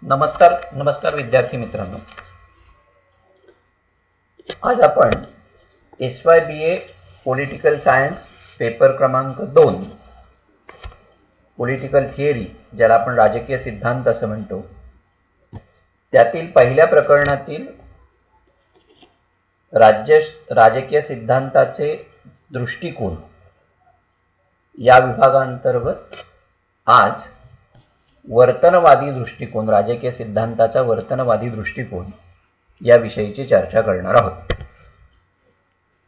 नमस्कार विद्यार्थी मित्रांनो. आज आपण SYBA पॉलिटिकल सायन्स पेपर क्रमांक 2 पॉलिटिकल थिअरी, ज्याला आपण राजकीय सिद्धांत असं म्हणतो, त्यातील पहिल्या प्रकरणातील राजकीय सिद्धांताचे दृष्टिकोन या विभागांतर्गत आज वर्तनवादी दृष्टिकोन, राजकीय सिद्धांताचा वर्तनवादी दृष्टिकोन याविषयीची चर्चा करणार आहोत.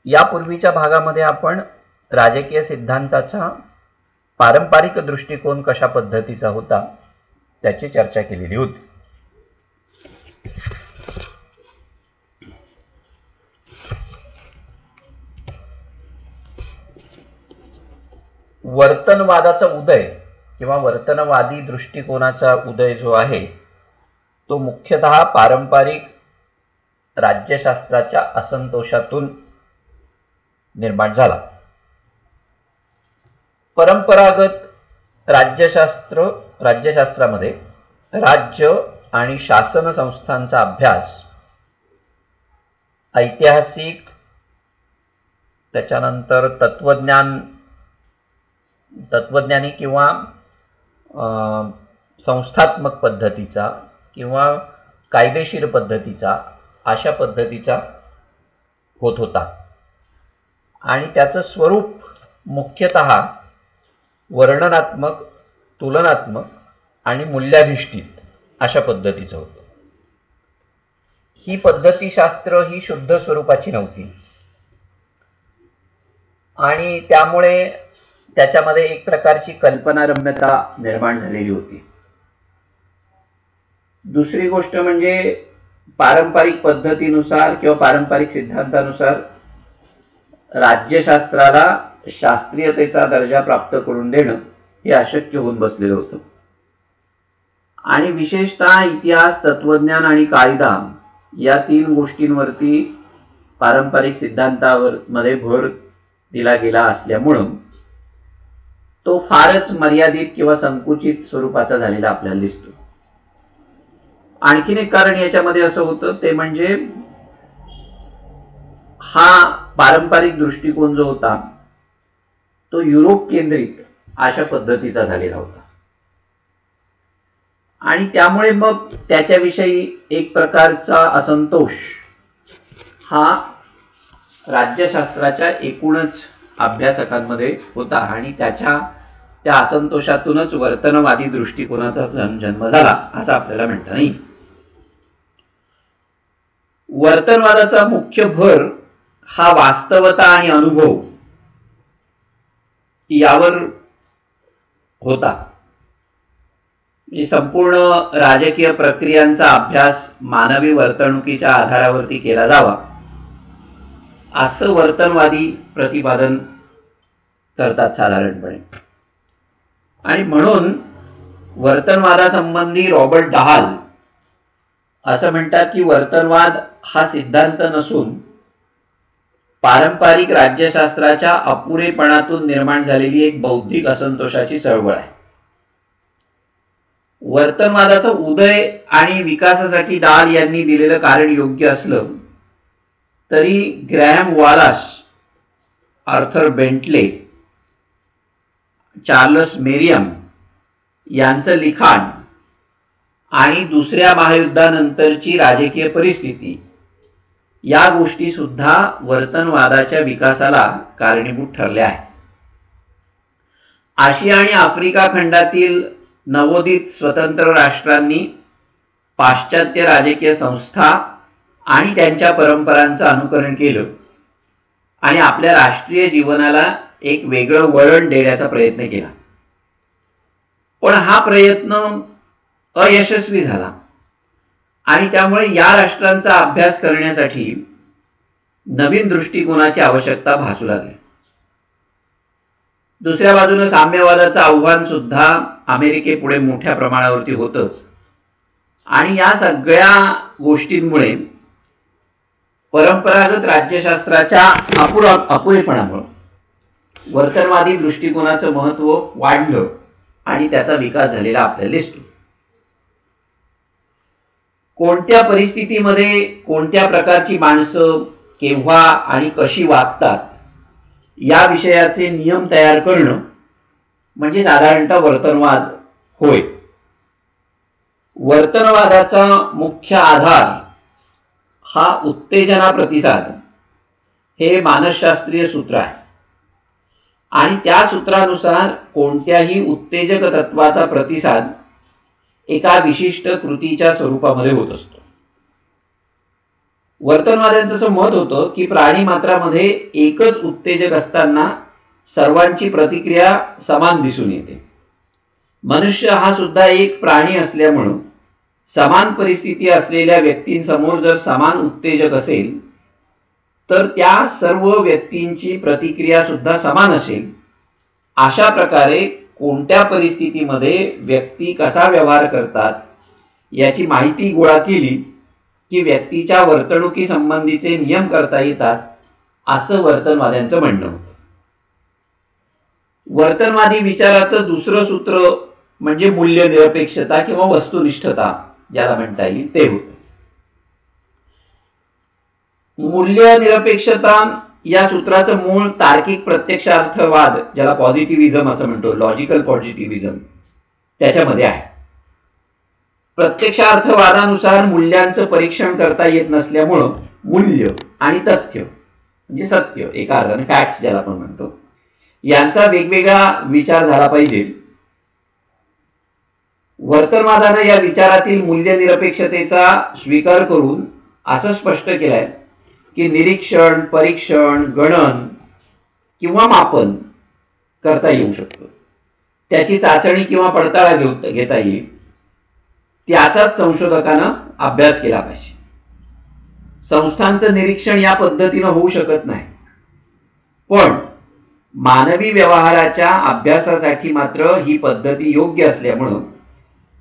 यापूर्वीच्या भागामध्ये आपण राजकीय सिद्धांताचा पारंपरिक दृष्टिकोन कशा पद्धतीचा होता त्याची चर्चा केलेली होती. वर्तनवादाचा उदय किंवा वर्तनवादी दृष्टिकोनाचा उदय जो आहे तो मुख्यतः पारंपरिक राज्यशास्त्राच्या असंतोषातून निर्माण झाला. परंपरागत राज्यशास्त्रामध्ये राज्य आणि शासन संस्थांचा अभ्यास, ऐतिहासिक, त्याच्यानंतर तत्वज्ञानी किंवा संस्थात्मक पद्धतीचा किंवा कायदेशीर पद्धतीचा अशा पद्धतीचा होत होता आणि त्याचं स्वरूप मुख्यतः वर्णनात्मक, तुलनात्मक आणि मूल्याधिष्ठित अशा पद्धतीचं होतं. ही पद्धतीशास्त्र ही शुद्ध स्वरूपाची नव्हती आणि त्यामुळे त्याच्यामध्ये एक प्रकारची कल्पनारम्यता निर्माण झालेली होती. दुसरी गोष्ट म्हणजे पारंपरिक पद्धतीनुसार किंवा पारंपरिक सिद्धांतानुसार राज्यशास्त्राला शास्त्रीयतेचा दर्जा प्राप्त करून देणं हे अशक्य होऊन बसलेलं होतं आणि विशेषतः इतिहास, तत्वज्ञान आणि कायदा या तीन गोष्टींवरती पारंपरिक सिद्धांतामध्ये भर दिला गेला असल्यामुळं तो फारच मर्यादित किंवा संकुचित स्वरूपाचा झालेला आपल्याला दिसतो. आणखीन एक कारण याच्यामध्ये असं होतं ते म्हणजे हा पारंपरिक दृष्टिकोन जो होता तो युरोप केंद्रित अशा पद्धतीचा झालेला होता आणि त्यामुळे मग त्याच्याविषयी एक प्रकारचा असंतोष हा राज्यशास्त्राच्या एकूणच अभ्यासकांमध्ये होता आणि त्या असंतोषातूनच वर्तनवादी दृष्टिकोनाचा जन्म झाला असं आपल्याला म्हणता येईल. वर्तनवादाचा मुख्य भर हा वास्तवता आणि अनुभव यावर होता. संपूर्ण राजकीय प्रक्रियांचा अभ्यास मानवी वर्तणुकीच्या आधारावरती केला जावा असं वर्तनवादी प्रतिपादन करतात साधारणपणे. आणि म्हणून वर्तनवादासंबंधी रॉबर्ट डहाल असं म्हणतात की वर्तनवाद हा सिद्धांत नसून पारंपरिक राज्यशास्त्राच्या अपुरेपणातून निर्माण झालेली एक बौद्धिक असंतोषाची चळवळ आहे. वर्तनवादाचा उदय आणि विकासासाठी डहाल यांनी दिलेलं कारण योग्य असलं तरी Graham Wallas, Arthur Bentley, Charles Merriam यांचं लिखाण आणि दुसऱ्या महायुद्धानंतरची राजकीय परिस्थिती या गोष्टी सुद्धा वर्तनवादाच्या विकासाला कारणीभूत ठरल्या आहेत. आशिया आणि आफ्रिका खंडातील नवोदित स्वतंत्र राष्ट्रांनी पाश्चात्य राजकीय संस्था आणि त्यांच्या परंपरांचं अनुकरण केलं आणि आपल्या राष्ट्रीय जीवनाला एक वेगळं वळण देण्याचा प्रयत्न केला. पण हा प्रयत्न अयशस्वी झाला आणि त्यामुळे या राष्ट्रांचा अभ्यास करण्यासाठी नवीन दृष्टिकोनाची आवश्यकता भासू लागली. दुसऱ्या बाजूने साम्यवादाचं आव्हान सुद्धा अमेरिकेपुढे मोठ्या प्रमाणावरती होतच आणि या सगळ्या गोष्टींमुळे परंपरागत राज्यशास्त्राच्या अपुरेपणामुळे वर्तनवादी दृष्टिकोनाचं महत्त्व वाढलं आणि त्याचा विकास झालेला आपल्याला दिसतो. कोणत्या परिस्थितीमध्ये कोणत्या प्रकारची माणसं केव्हा आणि कशी वागतात या विषयाचे नियम तयार करणं म्हणजे साधारणतः वर्तनवाद होय. वर्तनवादाचा मुख्य आधार हा उत्तेजना प्रतिसाद हे मानसशास्त्रीय सूत्र आहे आणि त्या सूत्रानुसार कोणत्याही उत्तेजक तत्वाचा प्रतिसाद एका विशिष्ट कृतीच्या स्वरूपामध्ये होत असतो. वर्तनवाद्यांचं असं मत होतं की प्राणी मात्रामध्ये एकच उत्तेजक असताना सर्वांची प्रतिक्रिया समान दिसून येते. मनुष्य हा सुद्धा एक प्राणी असल्यामुळं समान परिस्थिती असलेल्या व्यक्तींसमोर जर समान उत्तेजक असेल तर त्या सर्व व्यक्तींची प्रतिक्रिया सुद्धा समान असेल. अशा प्रकारे कोणत्या परिस्थितीमध्ये व्यक्ती कसा व्यवहार करतात याची माहिती गोळा केली की व्यक्तीच्या वर्तणुकी संबंधीचे नियम करता येतात असं वर्तनवाद्यांचं म्हणणं होतं. वर्तनवादी विचाराचं दुसरं सूत्र म्हणजे मूल्यनिरपेक्षता किंवा वस्तुनिष्ठता ज्याला म्हणता येईल ते होतं. मूल्यनिरपेक्षता या सूत्राचं मूळ तार्किक प्रत्यक्षार्थवाद ज्याला पॉझिटिव्हिझम असं म्हणतो, लॉजिकल पॉझिटिव्हिझम, त्याच्यामध्ये आहे. प्रत्यक्षार्थवादानुसार मूल्यांचं परीक्षण करता येत नसल्यामुळं मूल्य आणि तथ्य म्हणजे सत्य, एका अर्थाने फॅक्ट्स ज्याला आपण म्हणतो, यांचा वेगवेगळा विचार झाला पाहिजे. वर्तनवादानं या विचारातील मूल्यनिरपेक्षतेचा स्वीकार करून असं स्पष्ट केलंय की निरीक्षण, परीक्षण, गणन किंवा मापन करता येऊ शकतं. त्याची चाचणी किंवा पडताळा घेता येईल. त्याचाच संशोधकानं अभ्यास केला पाहिजे. संस्थांचं निरीक्षण या पद्धतीनं होऊ शकत नाही, पण मानवी व्यवहाराच्या अभ्यासासाठी मात्र ही पद्धती योग्य असल्यामुळं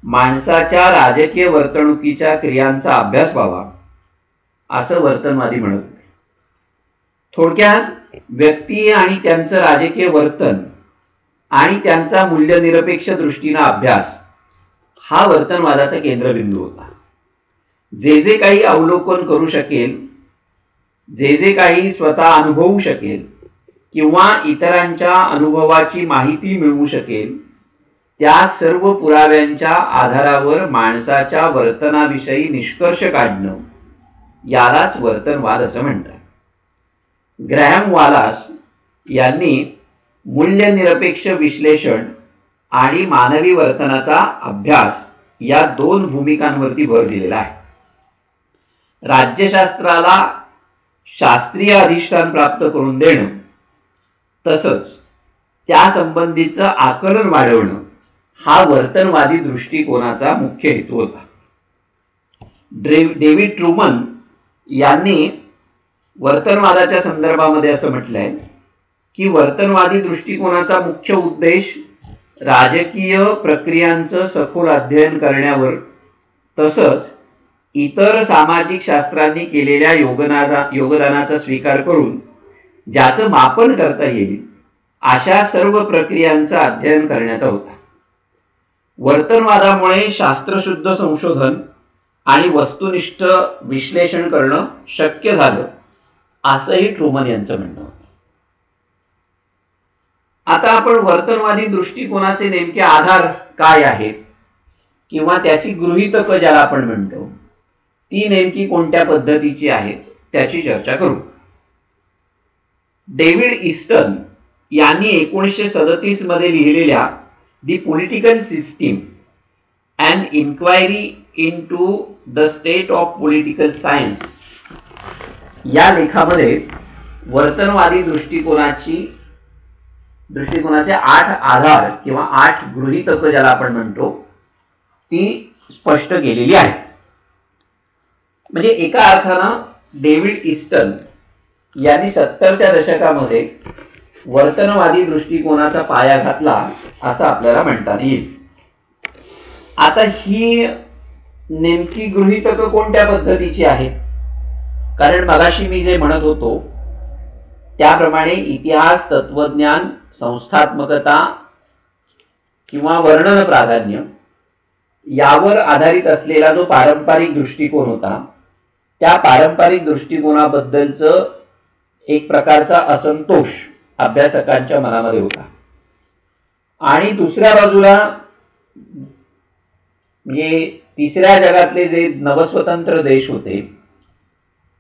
माणसाच्या राजकीय वर्तणुकीच्या क्रियांचा अभ्यास व्हावा असं वर्तनवादी म्हणत होते. थोडक्यात व्यक्ती आणि त्यांचं राजकीय वर्तन आणि त्यांचा मूल्यनिरपेक्ष दृष्टीनं अभ्यास हा वर्तनवादाचा केंद्रबिंदू होता. जे जे काही अवलोकन करू शकेल, जे जे काही स्वतः अनुभवू शकेल किंवा इतरांच्या अनुभवाची माहिती मिळवू शकेल त्या सर्व पुराव्यांच्या आधारावर माणसाच्या वर्तनाविषयी निष्कर्ष काढणं यालाच वर्तनवाद असं म्हणतात. ग्रॅहम वालास यांनी मूल्यनिरपेक्ष विश्लेषण आणि मानवी वर्तनाचा अभ्यास या दोन भूमिकांवरती भर दिलेला आहे. राज्यशास्त्राला शास्त्रीय अधिष्ठान प्राप्त करून देणं तसंच त्या संबंधीचं आकलन वाढवणं हा वर्तनवादी दृष्टिकोनाचा मुख्य हेतू होता. डेव्हिड ट्रूमन यांनी वर्तनवादाच्या संदर्भामध्ये असं म्हटलंय की वर्तनवादी दृष्टिकोनाचा मुख्य उद्देश राजकीय प्रक्रियांचं सखोल अध्ययन करण्यावर तसंच इतर सामाजिक शास्त्रांनी केलेल्या योगदानाचा स्वीकार करून ज्याचं मापन करता येईल अशा सर्व प्रक्रियांचं अध्ययन करण्याचा होता. वर्तनवादामुळे शास्त्रशुद्ध संशोधन आणि वस्तुनिष्ठ विश्लेषण करणं शक्य झालं असंही ट्रूमन यांचं म्हणणं होतं. आता आपण वर्तनवादी दृष्टिकोनाचे नेमके आधार काय आहेत किंवा त्याची गृहीतकं ज्याला आपण म्हणतो ती नेमकी कोणत्या पद्धतीची आहेत त्याची चर्चा करू. डेव्हिड ईस्टन यांनी 1937 मध्ये लिहिलेल्या the political system and inquiry into the state of political science या लेखामध्ये वर्तनवादी दृष्टिकोनाचे 8 आधार किंवा 8 गृहीतकं ज्याला आपण म्हणतो ती स्पष्ट केलेली आहे. म्हणजे एका अर्थानं डेव्हिड ईस्टन यांनी 70च्या दशकामध्ये वर्तनवादी दृष्टिकोनाचा पाया घातला असं आपल्याला म्हणता येईल. आता ही नेमकी गृहीतकं कोणत्या पद्धतीची आहेत? कारण मगाशी मी जे म्हणत होतो त्याप्रमाणे इतिहास, तत्वज्ञान, संस्थात्मकता किंवा वर्णन प्राधान्य यावर आधारित असलेला जो पारंपरिक दृष्टिकोन होता, त्या पारंपरिक दृष्टिकोनाबद्दलचं एक प्रकारचा असंतोष अभ्यासकांच्या मनामध्ये होता. आणि दुसऱ्या बाजूला म्हणजे तिसऱ्या जगातले जे नवस्वतंत्र देश होते,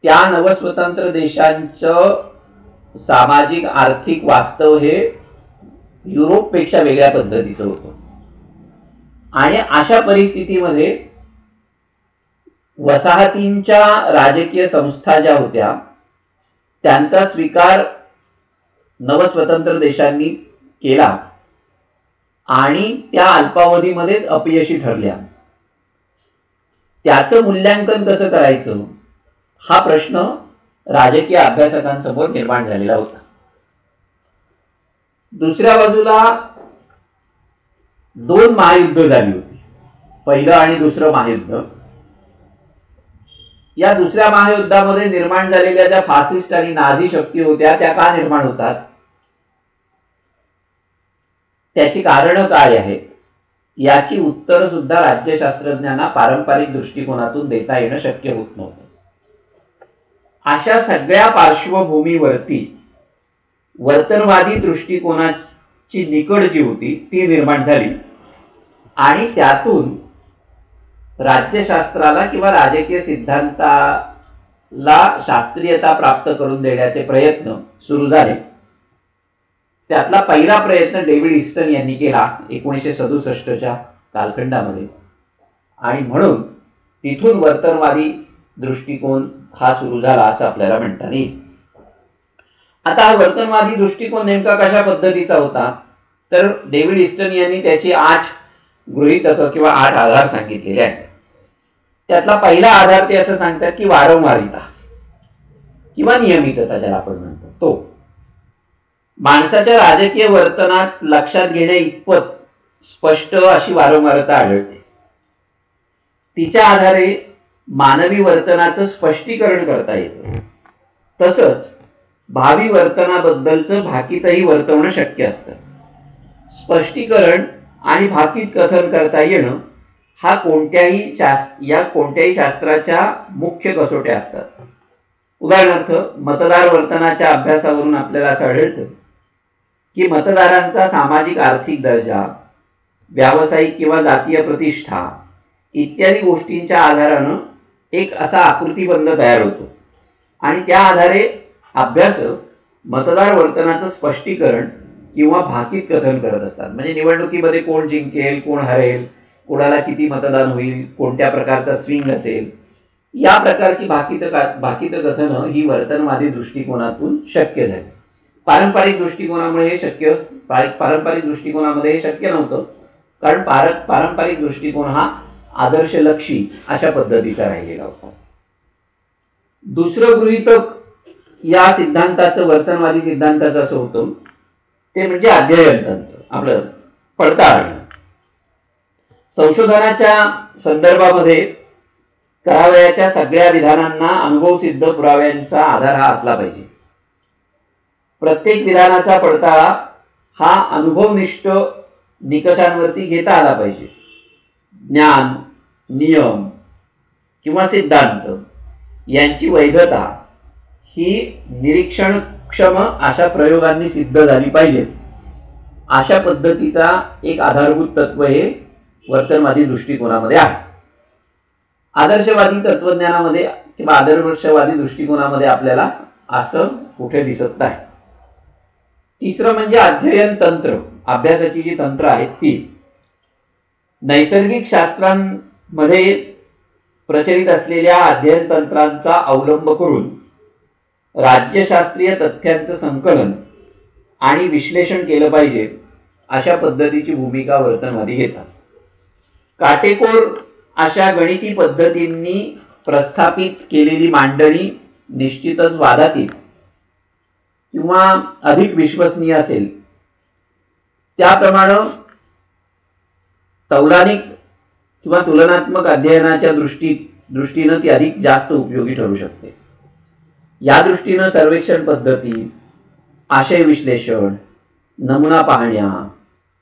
त्या नवस्वतंत्र देशांचं सामाजिक आर्थिक वास्तव हे युरोपपेक्षा वेगळ्या पद्धतीचं होतं. आणि अशा परिस्थितीमध्ये वसाहतींच्या राजकीय संस्था ज्या होत्या त्यांचा स्वीकार नवस्वतंत्र देशांनी केला आणि त्या अल्पावधीमध्येच अपयशी ठरल्या. त्याचं मूल्यांकन कसं करायचं हा प्रश्न राजकीय अभ्यासकांसमोर निर्माण झालेला होता. दुसऱ्या बाजूला 2 महायुद्ध झाली होती, पहिलं आणि दुसरं महायुद्ध. या दुसऱ्या महायुद्धामध्ये निर्माण झालेल्या ज्या फासिस्ट आणि नाझी शक्ती होत्या त्या का निर्माण होतात, त्याची कारणं काय आहेत, याची उत्तर सुद्धा राज्यशास्त्रज्ञांना पारंपरिक दृष्टिकोनातून देता येणं शक्य होत नव्हतं. अशा सगळ्या पार्श्वभूमीवरती वर्तनवादी दृष्टिकोनाची निकड जी होती ती निर्माण झाली आणि त्यातून राज्यशास्त्राला किंवा राजकीय सिद्धांताला शास्त्रीयता प्राप्त करून देण्याचे प्रयत्न सुरू झाले. त्यातला पहिला प्रयत्न डेव्हिड ईस्टन यांनी केला 1967च्या कालखंडामध्ये. आणि म्हणून तिथून वर्तनवादी दृष्टिकोन हा सुरू झाला असं आपल्याला म्हणता येईल. आता हा वर्तनवादी दृष्टिकोन नेमका कशा पद्धतीचा होता, तर डेव्हिड ईस्टन यांनी त्याची 8 गृहीतक किंवा 8 आधार सांगितलेले आहेत. त्यातला पहिला आधार ते असं सांगतात की वारंवारिता किंवा नियमितता ज्याला आपण म्हणतो, तो माणसाच्या राजकीय वर्तनात लक्षात घेण्या इतपत स्पष्ट अशी वारंवारता आढळते. तिच्या आधारे मानवी वर्तनाचं स्पष्टीकरण करता येतं. तसंच भावी वर्तनाबद्दलचं भाकीतही वर्तवणं शक्य असतं. स्पष्टीकरण आणि भाकीत कथन करता येणं हा कोणत्याही शास्त्राच्या मुख्य कसोट्या असतात. उदाहरणार्थ मतदार वर्तनाच्या अभ्यासावरून आपल्याला असं आढळतं की मतदारांचा सामाजिक आर्थिक दर्जा, व्यावसायिक किंवा जातीय प्रतिष्ठा इत्यादी गोष्टींच्या आधारानं एक असा आकृतीबंध तयार होतो आणि त्या आधारे अभ्यासक मतदार वर्तनाचं स्पष्टीकरण किंवा भाकीत कथन करत असतात. म्हणजे निवडणुकीमध्ये कोण जिंकेल, कोण हरेल, कोणाला किती मतदान होईल, कोणत्या प्रकारचा स्विंग असेल, या प्रकारची भाकीत कथनं ही वर्तनवादी दृष्टिकोनातून शक्य झाली. पारंपरिक दृष्टिकोनामध्ये हे शक्य नव्हतं, कारण पारंपरिक दृष्टिकोन हा आदर्शलक्षी अशा पद्धतीचा राहिलेला होता. दुसरं गृहीतक या सिद्धांताचं, वर्तनवादी सिद्धांताचं असं होतं ते म्हणजे अध्ययन तंत्र, आपलं पडताळणं. संशोधनाच्या संदर्भामध्ये करावयाच्या सगळ्या विधानांना अनुभवसिद्ध पुराव्यांचा आधार हा असला पाहिजे. प्रत्येक विधानाचा पडताळा हा अनुभवनिष्ठ निकषांवरती घेता आला पाहिजे. ज्ञान, नियम किंवा सिद्धांत यांची वैधता ही निरीक्षणक्षम अशा प्रयोगांनी सिद्ध झाली पाहिजे. अशा पद्धतीचा एक आधारभूत तत्व हे वर्तनवादी दृष्टिकोनामध्ये आहे. आदर्शवादी तत्वज्ञानामध्ये किंवा आदर्शवादी दृष्टिकोनामध्ये आपल्याला असं कुठे दिसत नाही. तिसरं म्हणजे अध्ययन तंत्र, अभ्यासाची जी तंत्र आहेत ती. नैसर्गिक शास्त्रांमध्ये प्रचलित असलेल्या अध्ययन तंत्रांचा अवलंब करून राज्यशास्त्रीय तथ्यांचं संकलन आणि विश्लेषण केलं पाहिजे अशा पद्धतीची भूमिका वर्तनवादी घेतात. काटेकोर अशा गणिती पद्धतींनी प्रस्थापित केलेली मांडणी निश्चितच वादातीत किंवा अधिक विश्वसनीय असेल. त्याप्रमाणे तौलानिक किंवा तुलनात्मक अध्ययनाच्या दृष्टीनं ती अधिक जास्त उपयोगी ठरू शकते. या दृष्टीनं सर्वेक्षण पद्धती, आशय विश्लेषण, नमुना पाहण्या,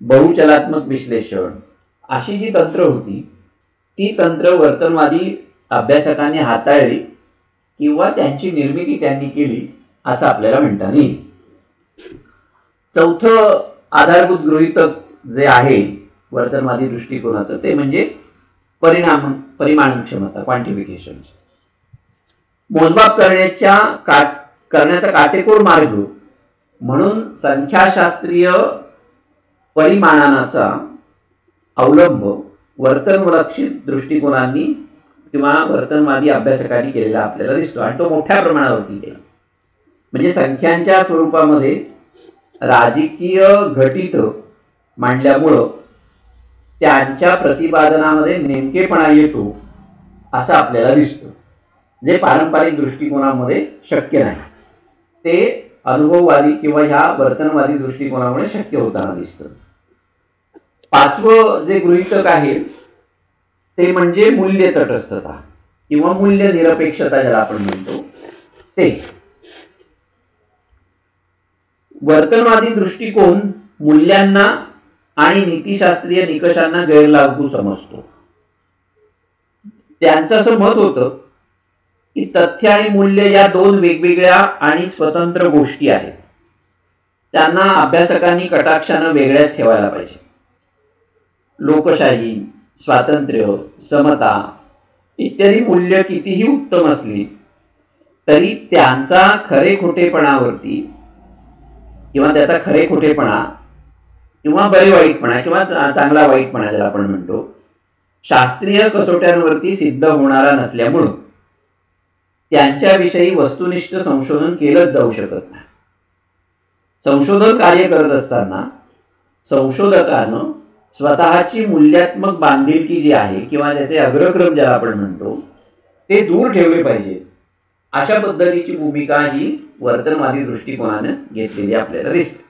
बहुचलात्मक विश्लेषण अशी जी तंत्र होती ती तंत्र वर्तनवादी अभ्यासकांनी हाताळली किंवा त्यांची निर्मिती त्यांनी केली असं आपल्याला म्हणता येईल. चौथं आधारभूत गृहीतक जे आहे वर्तनवादी दृष्टिकोनाचं ते म्हणजे परिमाण क्षमता, क्वांटिफिकेशन. मोजमाप करण्याचा काटेकोर मार्ग म्हणून संख्याशास्त्रीय परिमाणांचा अवलंब वर्तनलक्षित दृष्टिकोनांनी किंवा वर्तनवादी अभ्यासकांनी केलेला आपल्याला दिसतो आणि तो मोठ्या प्रमाणावरती केला. म्हणजे संख्यांच्या स्वरूपामध्ये राजकीय घटित मांडल्यामुळं त्यांच्या प्रतिपादनामध्ये नेमकेपणा येतो असं आपल्याला दिसतं, जे पारंपरिक दृष्टिकोनामध्ये शक्य नाही. ते अनुभववादी किंवा ह्या वर्तनवादी दृष्टिकोनामुळे शक्य होताना दिसतं. पाचवं जे गृहीतक आहे ते म्हणजे मूल्य तटस्थता किंवा मूल्य निरपेक्षता ज्याला आपण म्हणतो ते. वर्तनवादी दृष्टिकोन मूल्यांना आणि नीतिशास्त्रीय निकषांना गैरलागू समजतो. त्यांचं असं मत होतं की तथ्य आणि मूल्य या दोन वेगवेगळ्या आणि स्वतंत्र गोष्टी आहेत. त्यांना अभ्यासकांनी कटाक्षानं वेगळ्याच ठेवायला पाहिजे. लोकशाही, स्वातंत्र्य, समता इत्यादी मूल्य कितीही उत्तम असली तरी त्यांचा खरेखोटेपणावरती किंवा त्याचा खरेखोटेपणा किंवा बरे वाईटपणा किंवा चांगला वाईटपणा ज्याला आपण म्हणतो शास्त्रीय कसोट्यांवरती सिद्ध होणारा नसल्यामुळं त्यांच्याविषयी वस्तुनिष्ठ संशोधन केलंच जाऊ शकत नाही. संशोधन कार्य करत असताना संशोधकानं स्वतःची मूल्यात्मक बांधिलकी जी आहे किंवा त्याचे अग्रक्रम ज्याला आपण म्हणतो ते दूर ठेवले पाहिजे. अशा पद्धतीची भूमिका ही वर्तनवादी दृष्टिकोनाने घेतलेली आपल्याला दिसते.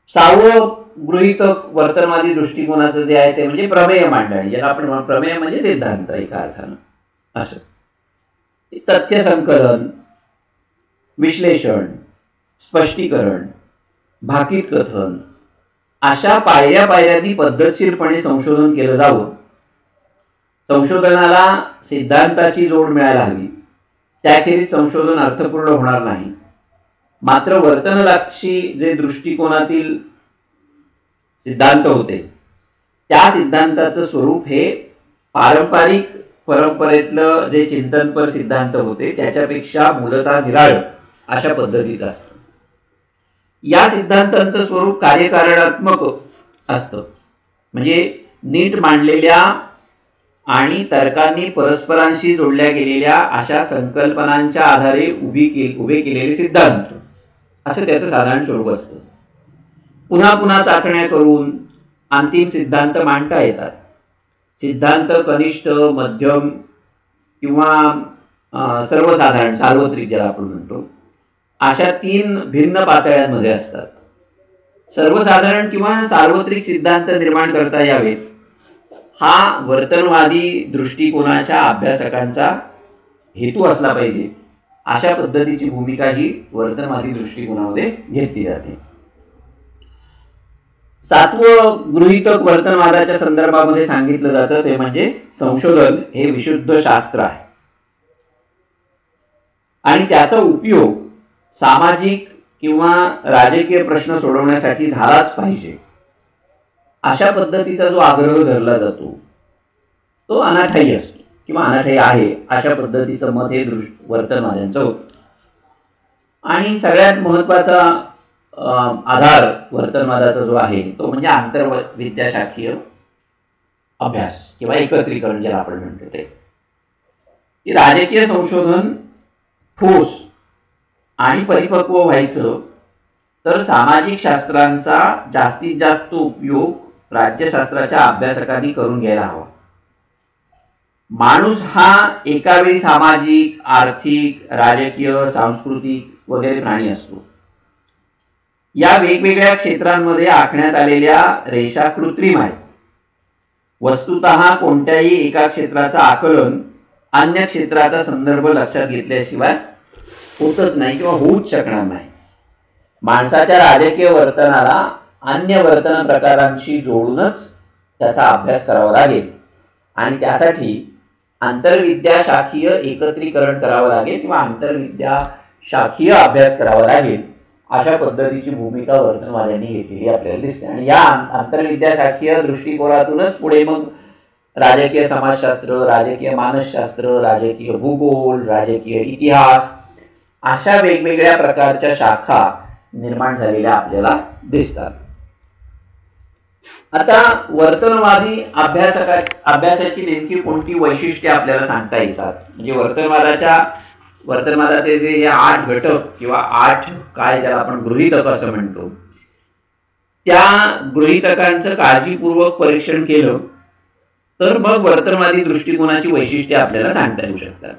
सहावं गृहीतक वर्तनवादी दृष्टिकोनाचं जे आहे ते म्हणजे प्रमेय मांडणी, ज्याला आपण प्रमेय म्हणजे सिद्धांत एका अर्थानं. असं तथ्य संकलन, विश्लेषण, स्पष्टीकरण, भाकीत कथन अशा पायऱ्यांनी पद्धतशीरपणे संशोधन केलं जावं. संशोधनाला सिद्धांताची जोड मिळायला हवी, त्याखेरीज संशोधन अर्थपूर्ण होणार नाही. मात्र वर्तनलक्षी जे दृष्टिकोनातील सिद्धांत होते त्या सिद्धांताचं स्वरूप हे पारंपरिक परंपरेतलं जे चिंतनपर सिद्धांत होते त्याच्यापेक्षा मूलतः निराळं अशा पद्धतीचं असतं. या सिद्धांतांचं स्वरूप कार्यकारणात्मक असतं, म्हणजे नीट मांडलेल्या आणि तर्कांनी परस्परांशी जोडल्या गेलेल्या अशा संकल्पनांच्या आधारे उभे केलेले सिद्धांत असं त्याचं साधारण स्वरूप असतं. पुन्हा पुन्हा चाचण्या करून अंतिम सिद्धांत मांडता येतात. सिद्धांत कनिष्ठ, मध्यम किंवा सर्वसाधारण, सार्वत्रिक ज्याला आपण म्हणतो अशा 3 भिन्न पातळ्यांमध्ये असतात. सर्वसाधारण किंवा सार्वत्रिक सिद्धांत निर्माण करता यावेत हा वर्तनवादी दृष्टिकोनाच्या अभ्यासकांचा हेतू असला पाहिजे. अशा पद्धतीची भूमिका ही वर्तनवादी दृष्टिकोनामध्ये घेतली जाते. सातवं गृहीतक वर्तनवादाच्या संदर्भामध्ये सांगितलं जातं ते म्हणजे संशोधन हे विशुद्ध शास्त्र आहे आणि त्याचा उपयोग सामाजिक किंवा राजकीय प्रश्न सोडवण्यासाठी झालाच पाहिजे. अशा पद्धतीचा जो आग्रह धरला जातो तो अनाठायी असतो किंवा अनाठायी आहे अशा पद्धतीचं मत हे वर्तनवाद्यांचं होतं. आणि सगळ्यात महत्त्वाचा आधार वर्तनवादाचा जो आहे तो म्हणजे आंतरविद्याशाखीय अभ्यास किंवा एकत्रीकरण ज्याला आपण म्हणतो ते. राजकीय संशोधन ठोस आणि परिपक्व व्हायचं तर सामाजिक शास्त्रांचा जास्तीत जास्त उपयोग राज्यशास्त्राच्या अभ्यासकांनी करून घ्यायला हवा. माणूस हा एकावेळी सामाजिक, आर्थिक, राजकीय, सांस्कृतिक वगैरे प्राणी असतो. या वेगवेगळ्या क्षेत्रांमध्ये आखण्यात आलेल्या रेषा कृत्रिम आहेत. वस्तुतः कोणत्याही एका क्षेत्राचं आकलन अन्य क्षेत्राचा संदर्भ लक्षात घेतल्याशिवाय होतच नाही किंवा होऊच शकणार नाही. माणसाच्या राजकीय वर्तनाला अन्य वर्तन प्रकारांशी जोडूनच त्याचा अभ्यास करावा लागेल आणि त्यासाठी आंतरविद्या शाखीय एकत्रीकरण करावं लागेल किंवा आंतरविद्या शाखीय अभ्यास करावा लागेल, अशा पद्धतीची भूमिका वर्तनवाद्यांनी घेतलेली आपल्याला दिसते. आणि या आंतरविद्या शाखीय दृष्टिकोनातूनच पुढे मग राजकीय समाजशास्त्र, राजकीय मानसशास्त्र, राजकीय भूगोल, राजकीय इतिहास अशा वेगवेगळ्या प्रकारच्या शाखा निर्माण झालेल्या आपल्याला दिसतात. आता वर्तनवादी अभ्यासाची नेमकी कोणती वैशिष्ट्ये आपल्याला सांगता येतात? म्हणजे वर्तनवादाचे जे हे 8 घटक किंवा 8 काय ज्याला आपण गृहीतक असं म्हणतो, त्या गृहीतकांचं काळजीपूर्वक परीक्षण केलं तर मग वर्तनवादी दृष्टिकोनाची वैशिष्ट्ये आपल्याला सांगता येऊ शकतात.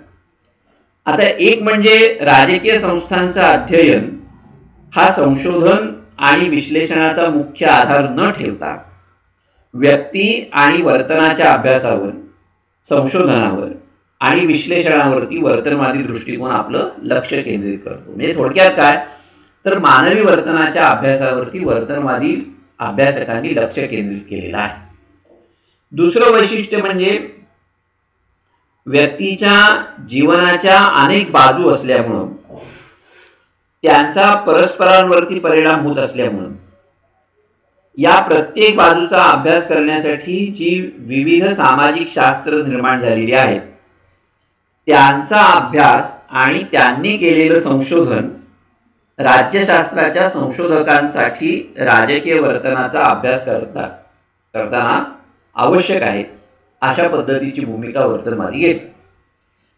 आता एक म्हणजे राजकीय संस्थांचं अध्ययन हा संशोधन आणि विश्लेषणाचा मुख्य आधार न ठेवता व्यक्ती आणि वर्तनाच्या अभ्यासावर, संशोधनावर आणि विश्लेषणावरती वर्तनवादी दृष्टिकोन आपलं लक्ष केंद्रित करतो. म्हणजे थोडक्यात काय तर मानवी वर्तनाच्या अभ्यासावरती वर्तनवादी अभ्यासकांनी लक्ष केंद्रित केलेलं आहे. दुसरं वैशिष्ट्य म्हणजे व्यक्तीच्या जीवनाच्या अनेक बाजू असल्यामुळं, त्यांचा परस्परांवरती परिणाम होत असल्यामुळं या प्रत्येक बाजूचा अभ्यास करण्यासाठी जी विविध सामाजिक शास्त्र निर्माण झालेली आहेत, त्यांचा अभ्यास आणि त्यांनी केलेलं संशोधन राज्यशास्त्राच्या संशोधकांसाठी राजकीय वर्तनाचा अभ्यास करताना आवश्यक आहे, अशा पद्धतीची भूमिका वर्तनवादी घेते.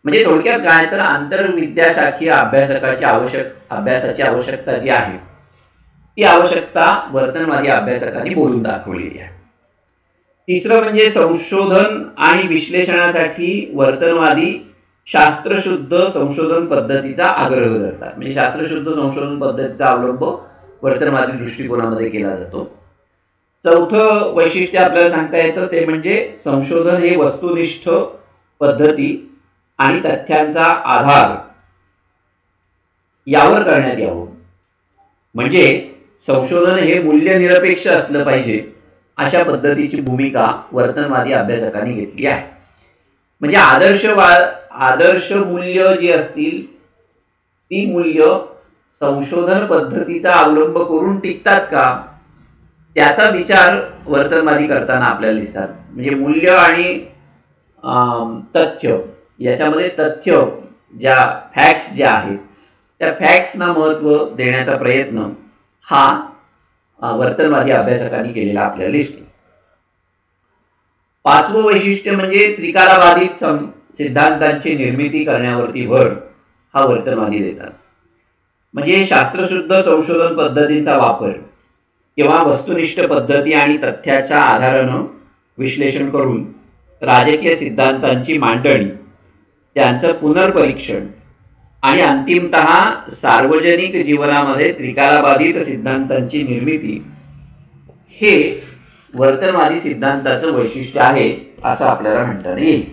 म्हणजे थोडक्यात काय तर आंतरविद्याशाखीय अभ्यासाची आवश्यकता जी आहे ती आवश्यकता वर्तनवादी अभ्यासकांनी बोलून दाखवलेली आहे. तिसरं म्हणजे संशोधन आणि विश्लेषणासाठी वर्तनवादी शास्त्रशुद्ध संशोधन पद्धतीचा आग्रह धरतात. म्हणजे शास्त्रशुद्ध संशोधन पद्धतीचा अवलंब वर्तनवादी दृष्टिकोनामध्ये केला जातो. चौथं वैशिष्ट्य आपल्याला सांगता येतं ते म्हणजे संशोधन हे वस्तुनिष्ठ पद्धती आणि तथ्यांचा आधार यावर करण्यात यावं. म्हणजे संशोधन हे मूल्यनिरपेक्ष असलं पाहिजे, अशा पद्धतीची भूमिका वर्तनवादी अभ्यासकांनी घेतली आहे. म्हणजे आदर्श मूल्य जी असतील ती मूल्य संशोधन पद्धतीचा अवलंब करून टिकतात का, त्याचा विचार वर्तनवादी करताना आपल्याला दिसतात. म्हणजे मूल्य आणि तथ्य याच्यामध्ये तथ्य ज्या फॅक्ट्स ज्या आहेत त्या फॅक्ट्सना महत्त्व देण्याचा प्रयत्न हा वर्तनवादी अभ्यासकांनी केलेला आपल्याला दिसतो. पाचवं वैशिष्ट्य म्हणजे त्रिकालाबाधित सिद्धांतांची निर्मिती करण्यावरती भर हा वर्तनवादी देतात. म्हणजे शास्त्रशुद्ध संशोधन पद्धतींचा वापर किंवा वस्तुनिष्ठ पद्धती आणि तथ्याच्या आधारानं विश्लेषण करून राजकीय सिद्धांतांची मांडणी, त्यांचं पुनर्परीक्षण आणि अंतिमतः सार्वजनिक जीवनामध्ये त्रिकालाबाधित सिद्धांतांची निर्मिती हे वर्तनवादी सिद्धांताचं वैशिष्ट्य आहे असं आपल्याला म्हणता येईल.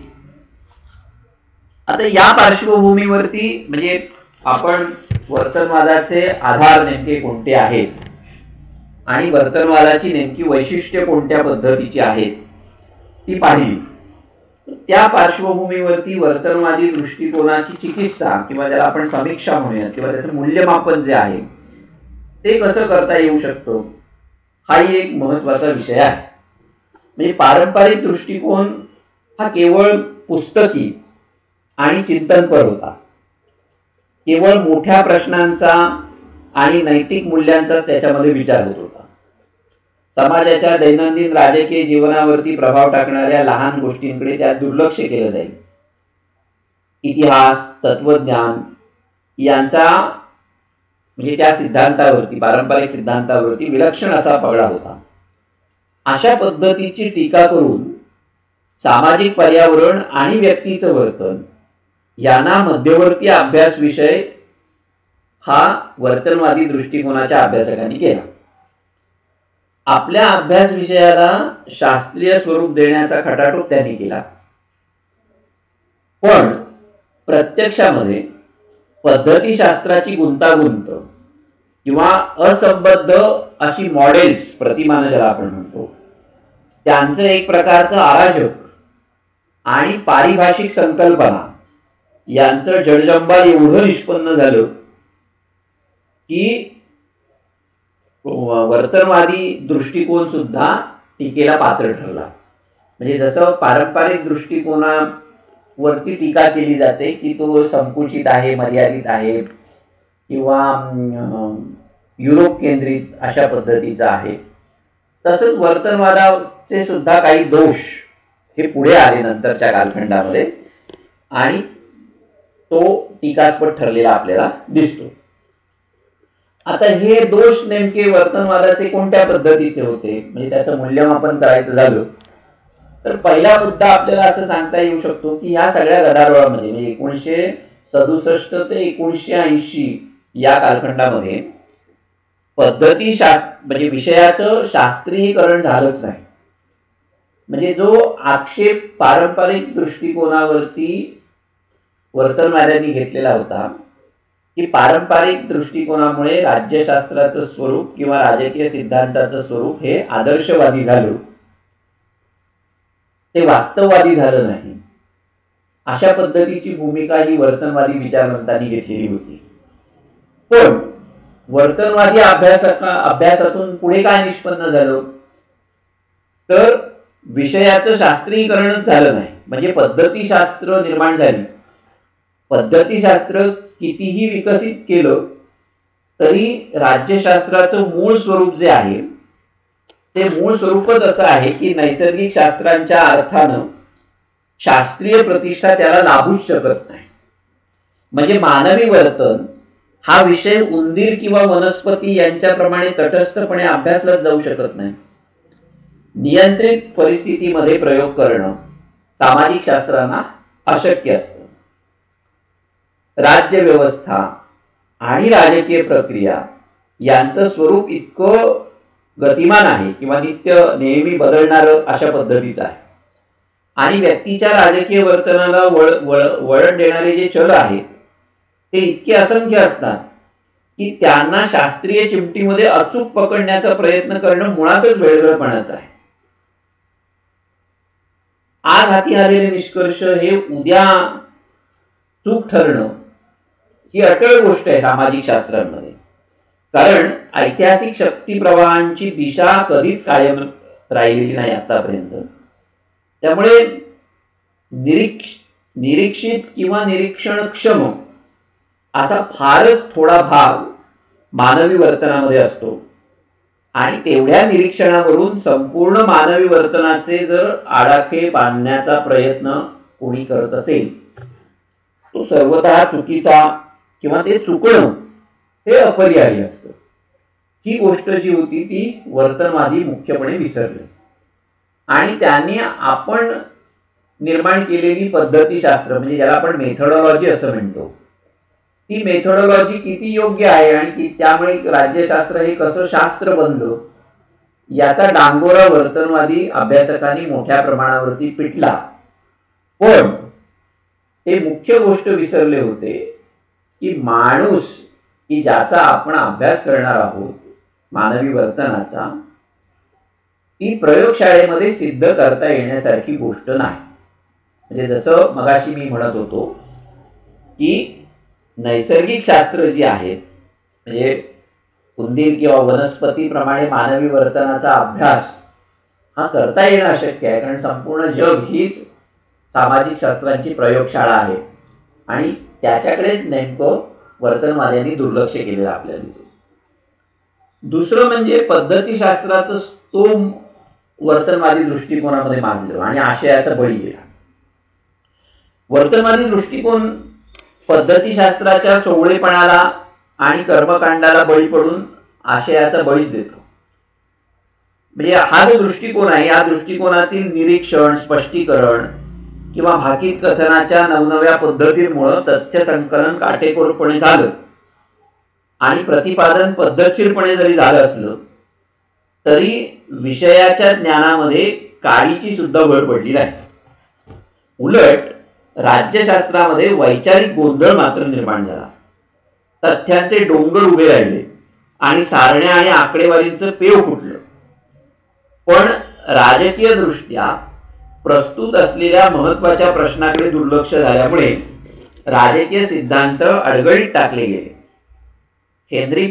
आता या पार्श्वभूमीवरती म्हणजे आपण वर्तनवादाचे आधार नेमके कोणते आहेत आणि वर्तनवादाची नेमकी वैशिष्ट्ये कोणत्या पद्धतीची आहेत ती पाहिली. त्या पार्श्वभूमीवरती वर्तनवादी दृष्टिकोनाची चिकित्सा किंवा ज्याला आपण समीक्षा म्हणूयात किंवा त्याचं मूल्यमापन जे आहे ते कसं करता येऊ शकतं हाही एक महत्त्वाचा विषय आहे. म्हणजे पारंपरिक दृष्टिकोन हा केवळ पुस्तकी आणि चिंतनपर होता. केवळ मोठ्या प्रश्नांचा आणि नैतिक मूल्यांचाच त्याच्यामध्ये विचार होत होता. समाजाच्या दैनंदिन राजकीय जीवनावरती प्रभाव टाकणाऱ्या लहान गोष्टींकडे त्यात दुर्लक्ष केलं जाईल. इतिहास, तत्वज्ञान यांचा म्हणजे त्या सिद्धांतावरती, पारंपरिक सिद्धांतावरती विलक्षण असा पगडा होता. अशा पद्धतीची टीका करून सामाजिक पर्यावरण आणि व्यक्तीचं वर्तन यांना मध्यवर्ती अभ्यास विषय हा वर्तनवादी दृष्टिकोनाच्या अभ्यासकांनी केला. आपल्या अभ्यास विषयाला शास्त्रीय स्वरूप देण्याचा खटाटोप त्यांनी केला. पण प्रत्यक्षामध्ये पद्धतीशास्त्राची गुंतागुंत किंवा असंबद्ध अशी मॉडेल्स, प्रतिमानं ज्याला आपण म्हणतो, त्यांचं एक प्रकारचं अराजक आणि पारिभाषिक संकल्पना यांचं जडजंबाल एवढं निष्पन्न झालं की वर्तनवादी दृष्टिकोन सुद्धा टीकेला पात्र ठरला. म्हणजे जसं पारंपरिक दृष्टिकोनावरती टीका केली जाते की तो संकुचित आहे, मर्यादित आहे किंवा युरोप केंद्रित अशा पद्धतीचा आहे, तसंच वर्तनवादाचे सुद्धा काही दोष हे पुढे आले नंतरच्या कालखंडामध्ये आणि तो टीकास्पद ठरलेला आपल्याला दिसतो. आता हे दोष नेमके वर्तनवादाचे कोणत्या पद्धतीचे होते, म्हणजे त्याचं मूल्यमापन करायचं झालं तर पहिला मुद्दा आपल्याला असं सांगता येऊ शकतो की ह्या सगळ्या गदारोळामध्ये म्हणजे 1967 ते 1980 या कालखंडामध्ये म्हणजे विषयाचं शास्त्रीयकरण झालंच नाही. म्हणजे जो आक्षेप पारंपरिक दृष्टिकोनावरती वर्तनवाद्यांनी घेतलेला होता की पारंपरिक दृष्टिकोनामुळे राज्यशास्त्राचं स्वरूप किंवा राजकीय सिद्धांताचं स्वरूप हे आदर्शवादी झालं, ते वास्तववादी झालं नाही, अशा पद्धतीची भूमिका ही वर्तनवादी विचारवंतांनी घेतलेली होती. पण वर्तनवादी अभ्यासातून पुढे काय निष्पन्न झालं तर विषयाचं शास्त्रीयकरणच झालं नाही. म्हणजे पद्धतीशास्त्र निर्माण झाली. पद्धतीशास्त्र कितीही विकसित केलं तरी राज्यशास्त्राचं मूळ स्वरूप जे आहे ते मूळ स्वरूपच असं आहे की नैसर्गिक शास्त्रांच्या अर्थानं शास्त्रीय प्रतिष्ठा त्याला लाभूच शकत नाही. म्हणजे मानवी वर्तन हा विषय उंदीर किंवा वनस्पती यांच्याप्रमाणे तटस्थपणे अभ्यासलाच जाऊ शकत नाही. नियंत्रित परिस्थितीमध्ये प्रयोग करणं सामाजिक शास्त्रांना अशक्य असतं. राज्यव्यवस्था आणि राजकीय प्रक्रिया यांचं स्वरूप इतकं गतिमान आहे किंवा नेहमी बदलणारं अशा पद्धतीचं आहे आणि व्यक्तीच्या राजकीय वर्तनाला वळण देणारे जे चल आहेत ते इतके असंख्य असतात की त्यांना शास्त्रीय चिमटीमध्ये अचूक पकडण्याचा प्रयत्न करणं मुळातच वेगळेपणाचं आहे. आज हाती आलेले निष्कर्ष हे उद्या चूक ठरणं ही अटळ गोष्ट आहे सामाजिक शास्त्रांमध्ये. कारण ऐतिहासिक शक्ती प्रवाहांची दिशा कधीच कायम राहिलेली नाही आतापर्यंत. त्यामुळे निरीक्षित किंवा निरीक्षणक्षम असा फारच थोडा भाग मानवी वर्तनामध्ये असतो आणि तेवढ्या निरीक्षणावरून संपूर्ण मानवी वर्तनाचे जर आडाखे बांधण्याचा प्रयत्न कोणी करत असेल तो सर्वतः चुकीचा किंवा ते चुकणं हे अपरिहार्य असतं. ही गोष्ट जी होती ती वर्तनवादी मुख्यपणे विसरले आणि त्यांनी आपण निर्माण केलेली पद्धतीशास्त्र म्हणजे ज्याला आपण मेथोडॉलॉजी असं म्हणतो, ती मेथोडॉलॉजी किती योग्य आहे आणि त्यामुळे राज्यशास्त्र हे कसं शास्त्र बनलं याचा डांगोरा वर्तनवादी अभ्यासकांनी मोठ्या प्रमाणावरती पिटला. पण ते मुख्य गोष्ट विसरले होते की माणूस की ज्याचा आपण अभ्यास करणार आहोत मानवी वर्तनाचा, ती प्रयोगशाळेमध्ये सिद्ध करता येण्यासारखी गोष्ट नाही. म्हणजे जसं मगाशी मी म्हणत होतो की नैसर्गिक शास्त्र जी आहेत म्हणजे उंदीर किंवा वनस्पतीप्रमाणे मानवी वर्तनाचा अभ्यास हा करता येणं अशक्य आहे. कारण संपूर्ण जग हीच सामाजिक शास्त्रांची प्रयोगशाळा आहे आणि त्याच्याकडेच नेमकं वर्तनवाद्यांनी दुर्लक्ष केलेलं आपल्याला दिसेल. दुसरं म्हणजे पद्धतीशास्त्राचं स्तोम वर्तनवादी दृष्टिकोनामध्ये माजलं आणि आशयाचा बळी गेला. वर्तनवादी दृष्टिकोन पद्धतीशास्त्राच्या सोवळेपणाला आणि कर्मकांडाला बळी पडून आशयाचा बळीच देतो. म्हणजे हा जो दृष्टिकोन आहे या दृष्टिकोनातील निरीक्षण, स्पष्टीकरण किंवा भाकीत कथनाच्या नवनव्या पद्धतींमुळे तथ्य संकलन काटेकोरपणे झालं आणि प्रतिपादन पद्धतशीरपणे जरी झालं असलं तरी विषयाच्या ज्ञानामध्ये काडीची सुद्धा भर पडली नाही. उलट राज्यशास्त्रामध्ये वैचारिक गोंधळ मात्र निर्माण झाला. तथ्यांचे डोंगर उभे राहिले आणि सारण्या आणि आकडेवारींचं पेव फुटलं. पण राजकीय दृष्ट्या प्रस्तुत असलेल्या महत्त्वाच्या प्रश्नाकडे दुर्लक्ष झाल्यामुळे राजकीय सिद्धांत अडगळीत टाकले गेले. हेनरी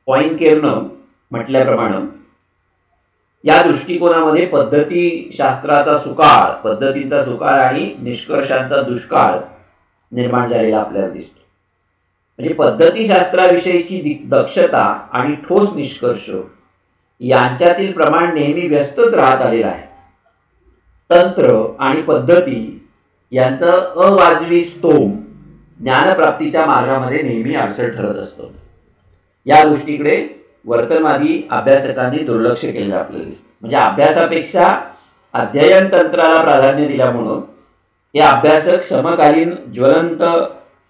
पॉइनकेरनं म्हटल्याप्रमाणे या दृष्टिकोनामध्ये पद्धतींचा सुकाळ आणि निष्कर्षांचा दुष्काळ निर्माण झालेला आपल्याला दिसतो. म्हणजे पद्धतीशास्त्राविषयीची दक्षता आणि ठोस निष्कर्ष यांच्यातील प्रमाण नेहमी व्यस्तच राहत आलेलं आहे. तंत्र आणि पद्धती यांचं अवाजवी स्तोम ज्ञानप्राप्तीच्या मार्गामध्ये नेहमी अडसर ठरत असतो. या गोष्टीकडे वर्तनवादी अभ्यासकांनी दुर्लक्ष केलं आपल्याला दिसतं. म्हणजे अभ्यासापेक्षा अध्ययन तंत्राला प्राधान्य दिल्यामुळं हे अभ्यासक समकालीन ज्वलंत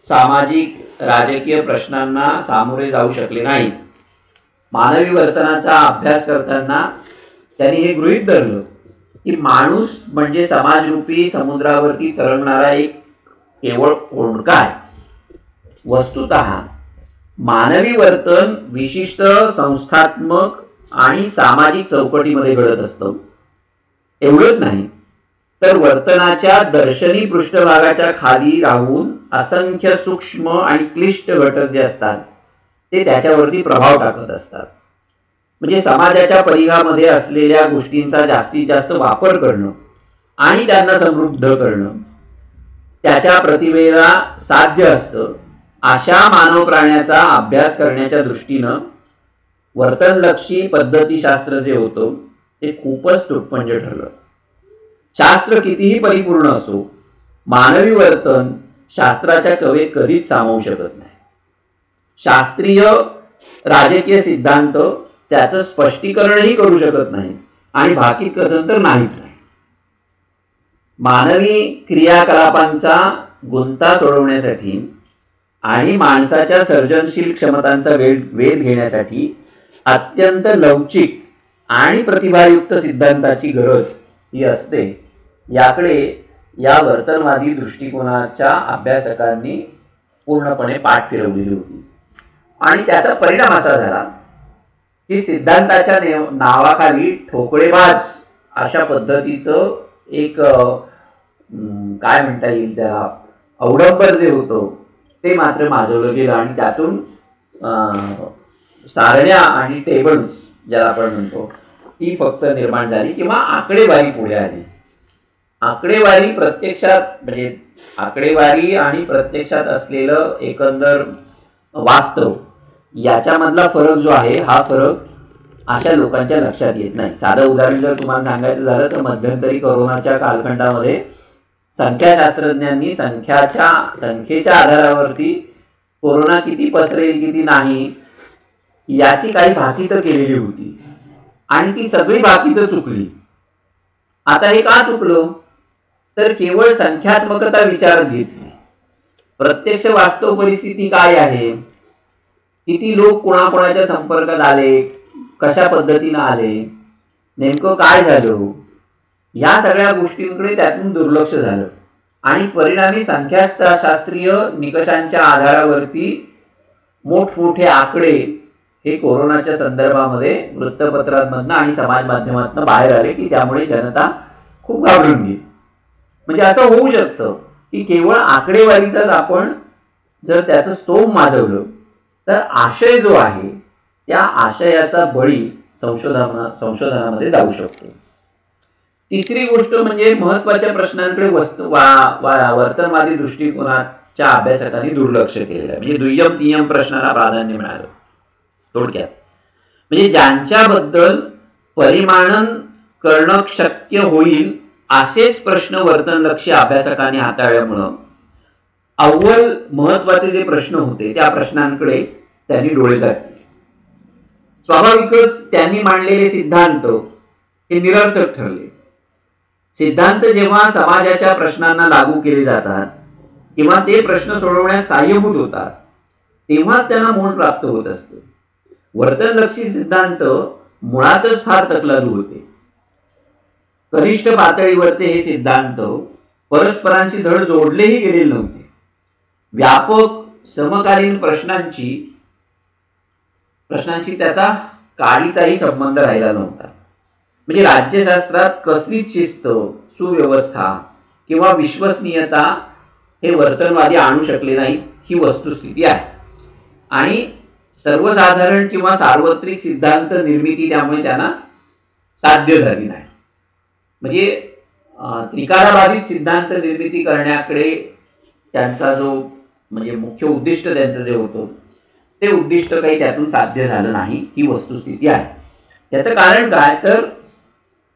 सामाजिक राजकीय प्रश्नांना सामोरे जाऊ शकले नाहीत. मानवी वर्तनाचा अभ्यास करताना त्यांनी हे गृहीत धरलं की माणूस म्हणजे समाजरूपी समुद्रावरती तरंगणारा एक केवळ ओंडका आहे. वस्तुतः मानवी वर्तन विशिष्ट संस्थात्मक आणि सामाजिक चौकटीमध्ये घडत असतं. एवढंच नाही तर वर्तनाच्या दर्शनी पृष्ठभागाच्या खाली राहून असंख्य सूक्ष्म आणि क्लिष्ट घटक जे असतात ते त्याच्यावरती प्रभाव टाकत असतात. म्हणजे समाजाच्या परिघामध्ये असलेल्या गोष्टींचा जास्तीत जास्त वापर करणं आणि त्यांना समृद्ध करणं त्याच्या प्रतिभेला साध्य असतं. अशा मानव प्राण्याचा अभ्यास करण्याच्या दृष्टीनं वर्तनलक्षी पद्धतीशास्त्र जे होतं ते खूपच तुटपुंज ठरलं. शास्त्र कितीही परिपूर्ण असो, मानवी वर्तन शास्त्राच्या कवेत कधीच सामावू शकत नाही. शास्त्रीय राजकीय सिद्धांत त्याचं स्पष्टीकरणही करू शकत नाही आणि भाकीत कथन तर नाहीच नाही. मानवी क्रियाकलापांचा गुंता सोडवण्यासाठी आणि माणसाच्या सर्जनशील क्षमतांचा वेध घेण्यासाठी अत्यंत लवचिक आणि प्रतिभायुक्त सिद्धांताची गरज ही असते. याकडे या वर्तनवादी दृष्टिकोनाच्या अभ्यासकांनी पूर्णपणे पाठ फिरवलेली होती आणि त्याचा परिणाम असा झाला की सिद्धांताच्या नावाखाली ठोकळेबाज अशा पद्धतीचं एक काय म्हणता येईल त्याला अवडंबर जे होतं ते मात्र माजवलं गेलं आणि त्यातून सारण्या आणि टेबल्स ज्याला आपण म्हणतो ती फक्त निर्माण झाली किंवा आकडेवारी पुढे आली. आकडेवारी प्रत्यक्षात म्हणजे आकडेवारी आणि प्रत्यक्षात असलेलं एकंदर वास्तव याच्यामधला फरक जो आहे हा फरक अशा लोकांच्या लक्षात येत नाही. साधं उदाहरण जर तुम्हाला सांगायचं झालं तर मध्यंतरी कोरोनाच्या कालखंडामध्ये संख्याशास्त्रज्ञांनी संख्येच्या आधारावरती कोरोना किती पसरेल किती नाही याची काही भाकीतं केलेली होती आणि ती सगळी भाकीतं चुकली. आता हे का चुकलं तर केवळ संख्यात्मकता विचारात घेतली. प्रत्यक्ष वास्तव परिस्थिती काय आहे, किती लोक कोणाकोणाच्या संपर्कात आले, कशा पद्धतीनं आले, नेमकं काय झालं, या सगळ्या गोष्टींकडे त्यातून दुर्लक्ष झालं आणि परिणामी संख्याशास्त्रीय निकषांच्या आधारावरती मोठमोठे आकडे हे कोरोनाच्या संदर्भामध्ये वृत्तपत्रांमधनं आणि समाज माध्यमातून बाहेर आले की त्यामुळे जनता खूप घाबरून गेली. म्हणजे असं होऊ शकतं की केवळ आकडेवारीचाच आपण जर त्याचं स्तोम माजवलं तर आशय जो आहे त्या आशयाचा बळी संशोधनामध्ये जाऊ शकतो. तिसरी गोष्ट म्हणजे महत्त्वाच्या प्रश्नांकडे वर्तनवादी दृष्टिकोनाच्या अभ्यासकांनी दुर्लक्ष केलेलं आहे. म्हणजे दुय्यम तिय्यम प्रश्नाला प्राधान्य मिळालं. थोडक्यात म्हणजे ज्यांच्याबद्दल परिमाणन करणं शक्य होईल असेच प्रश्न वर्तनलक्षी अभ्यासकांनी हाताळल्यामुळं अव्वल महत्वाचे जे प्रश्न होते त्या प्रश्नांकडे त्यांनी डोळे झाकले. स्वाभाविकच त्यांनी मांडलेले सिद्धांत हे निरर्थक ठरले. सिद्धांत जेव्हा समाजाच्या प्रश्नांना लागू केले जातात किंवा ते प्रश्न सोडवण्यास सहाय्यभूत होतात तेव्हाच त्यांना मोल प्राप्त होत असतं. वर्तनलक्षी सिद्धांत मुळातच फार तकलादू होते. कनिष्ठ पातळीवरचे हे सिद्धांत परस्परांशी धड जोडलेही गेलेले नव्हते. व्यापक समकालीन प्रश्नांशी त्याचा काडीचाही संबंध राहिला नव्हता. म्हणजे राज्यशास्त्रात कसलीच शिस्त, सुव्यवस्था किंवा विश्वसनीयता हे वर्तनवादी आणू शकले नाही, ही वस्तुस्थिती आहे. आणि सर्वसाधारण किंवा सार्वत्रिक सिद्धांत निर्मिती त्यामुळे त्यांना साध्य झाली नाही. म्हणजे त्रिकालाबाधित सिद्धांत निर्मिती करण्याकडे त्यांचा जो म्हणजे मुख्य उद्दिष्ट त्यांचं जे होतं ते उद्दिष्ट काही त्यातून साध्य झालं नाही, ही वस्तुस्थिती आहे. याचं कारण काय, तर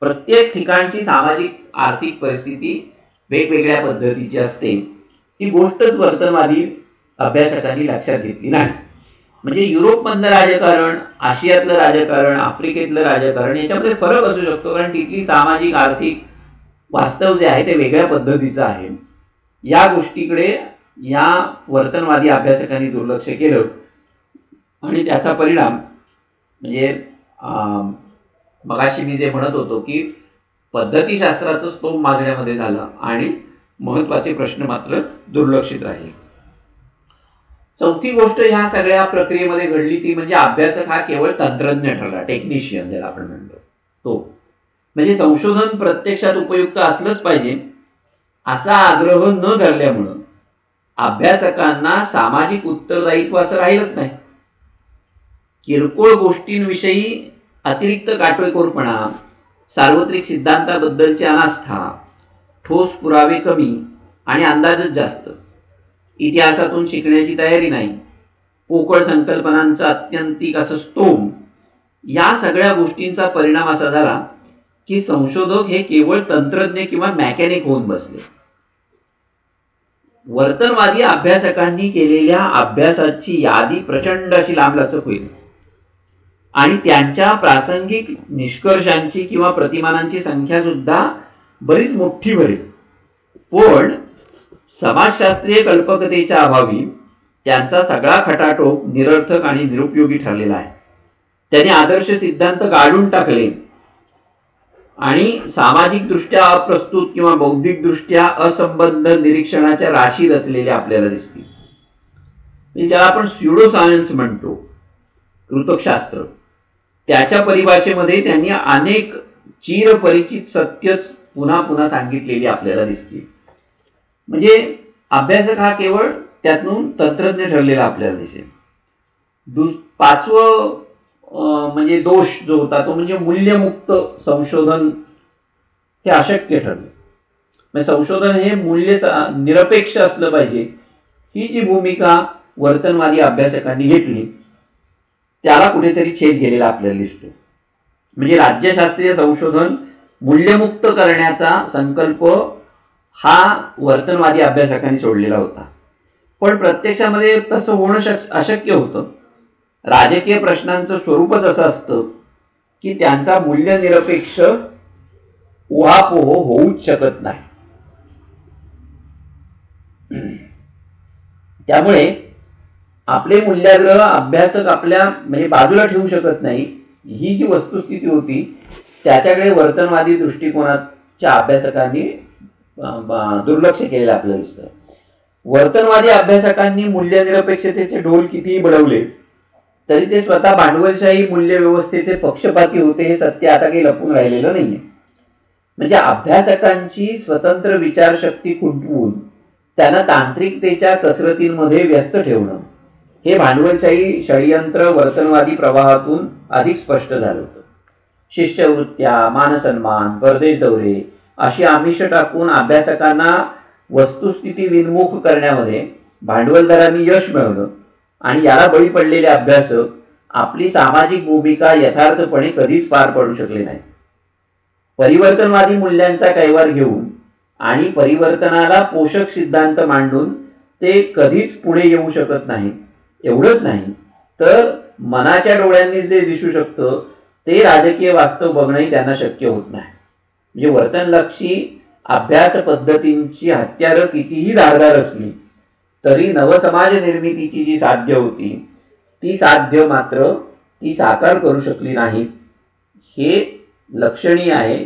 प्रत्येक ठिकाणची सामाजिक आर्थिक परिस्थिती वेगवेगळ्या पद्धतीची असते. ही गोष्टच वर्तनवादी अभ्यासकांनी लक्षात घेतली नाही. म्हणजे युरोपमधलं राजकारण, आशियातलं राजकारण, आफ्रिकेतलं राजकारण याच्यामध्ये फरक असू शकतो, कारण तिथली सामाजिक आर्थिक वास्तव जे आहे ते वेगळ्या पद्धतीचं आहे. या गोष्टीकडे या वर्तनवादी अभ्यासकांनी दुर्लक्ष केलं आणि त्याचा परिणाम म्हणजे मगाशी मी जे म्हणत होतो की पद्धतीशास्त्राचं स्तोम माजण्यामध्ये झालं आणि महत्वाचे प्रश्न मात्र दुर्लक्षित राहिले. चौथी गोष्ट ह्या सगळ्या प्रक्रियेमध्ये घडली ती म्हणजे अभ्यासक हा केवळ तंत्रज्ञ ठरला, टेक्निशियन ज्याला आपण म्हणतो तो. म्हणजे संशोधन प्रत्यक्षात उपयुक्त असलंच पाहिजे असा आग्रह न धरल्यामुळं अभ्यासकांना सामाजिक उत्तरदायित्व असं राहिलंच नाही. किरकोळ गोष्टींविषयी अतिरिक्त काटेकोरपणा, सार्वत्रिक सिद्धांताबद्दलची अनास्था, ठोस पुरावे कमी आणि अंदाजच जास्त, इतिहासातून शिकण्याची तयारी नाही, पोकळ संकल्पनांचा अत्यंतिक असं स्तोम, या सगळ्या गोष्टींचा परिणाम असा झाला की संशोधक हे केवळ तंत्रज्ञ किंवा मॅकॅनिक होऊन बसले. वर्तनवादी अभ्यासकांनी केलेल्या अभ्यासाची यादी प्रचंड अशी लांबलचक होईल आणि त्यांच्या प्रासंगिक निष्कर्षांची किंवा प्रतिमानांची संख्या सुद्धा बरीच मोठी भरेल. पण समाजशास्त्रीय कल्पकतेच्या अभावी त्यांचा सगळा खटाटोप निरर्थक आणि निरुपयोगी ठरलेला आहे. त्यांनी आदर्श सिद्धांत गाडून टाकले आणि सामाजिकदृष्ट्या अप्रस्तुत किंवा बौद्धिकदृष्ट्या असंबद्ध निरीक्षणाच्या राशी रचलेल्या आपल्याला दिसतील. म्हणजे ज्याला आपण स्युडो सायन्स म्हणतो, कृतकशास्त्र, त्याच्या परिभाषेमध्ये त्यांनी अनेक चिरपरिचित सत्यच पुन्हा पुन्हा सांगितलेली आपल्याला दिसतील. म्हणजे अभ्यासक हा केवळ त्यातून तंत्रज्ञ ठरलेला आपल्याला दिसेल. पाचवं म्हणजे दोष जो होता तो म्हणजे मूल्यमुक्त संशोधन हे अशक्य ठरलं. म्हणजे संशोधन हे मूल्य निरपेक्ष असलं पाहिजे, ही जी भूमिका वर्तनवादी अभ्यासकांनी घेतली त्याला कुठेतरी छेद गेलेला आपल्याला दिसतो. म्हणजे राज्यशास्त्रीय संशोधन मूल्यमुक्त करण्याचा संकल्प हा वर्तनवादी अभ्यासकांनी सोडलेला होता. पण प्रत्यक्षामध्ये तसं होणं अशक्य होतं. राजकीय प्रश्नांचं स्वरूपच असं असतं की त्यांचा मूल्यनिरपेक्ष उहापोह होऊच शकत नाही. त्यामुळे आपले मूल्याग्रह अभ्यासक आपल्या म्हणजे बाजूला ठेवू शकत नाही. ही जी वस्तुस्थिती होती त्याच्याकडे वर्तनवादी दृष्टिकोनाच्या अभ्यासकांनी दुर्लक्ष केलेलं आपल्याला दिसतं. वर्तनवादी अभ्यासकांनी मूल्यनिरपेक्षतेचे ढोल कितीही बळवले तरी ते स्वतः भांडवलशाही मूल्य व्यवस्थेचे पक्षपाती होते, हे सत्य आता काही लपून राहिलेलं नाहीये. म्हणजे अभ्यासकांची स्वतंत्र विचारशक्ती खुंटवून त्यांना तांत्रिकतेच्या कसरतींमध्ये व्यस्त ठेवणं हे भांडवलशाही षडयंत्र वर्तनवादी प्रवाहातून अधिक स्पष्ट झालं होतं. शिष्यवृत्त्या, मानसन्मान, परदेश दौरे अशी आमिष टाकून अभ्यासकांना वस्तुस्थिती विन्मुख करण्यामध्ये भांडवलदारांनी यश मिळवलं आणि याला बळी पडलेले अभ्यासक आपली सामाजिक भूमिका यथार्थपणे कधीच पार पाडू शकले नाही. परिवर्तनवादी मूल्यांचा कैवार घेऊन आणि परिवर्तनाला पोषक सिद्धांत मांडून ते कधीच पुढे येऊ शकत नाही. एवढंच नाही तर मनाच्या डोळ्यांनीच जे दिसू शकतं ते राजकीय वास्तव बघणंही त्यांना शक्य होत नाही. म्हणजे वर्तनलक्षी अभ्यास पद्धतींची हत्यारं कितीही धारदार असली तरी नवसमाज निर्मितीची जी साध्य होती ती साध्य मात्र ती साकार करू शकली नाही. हे लक्षणीय आहे,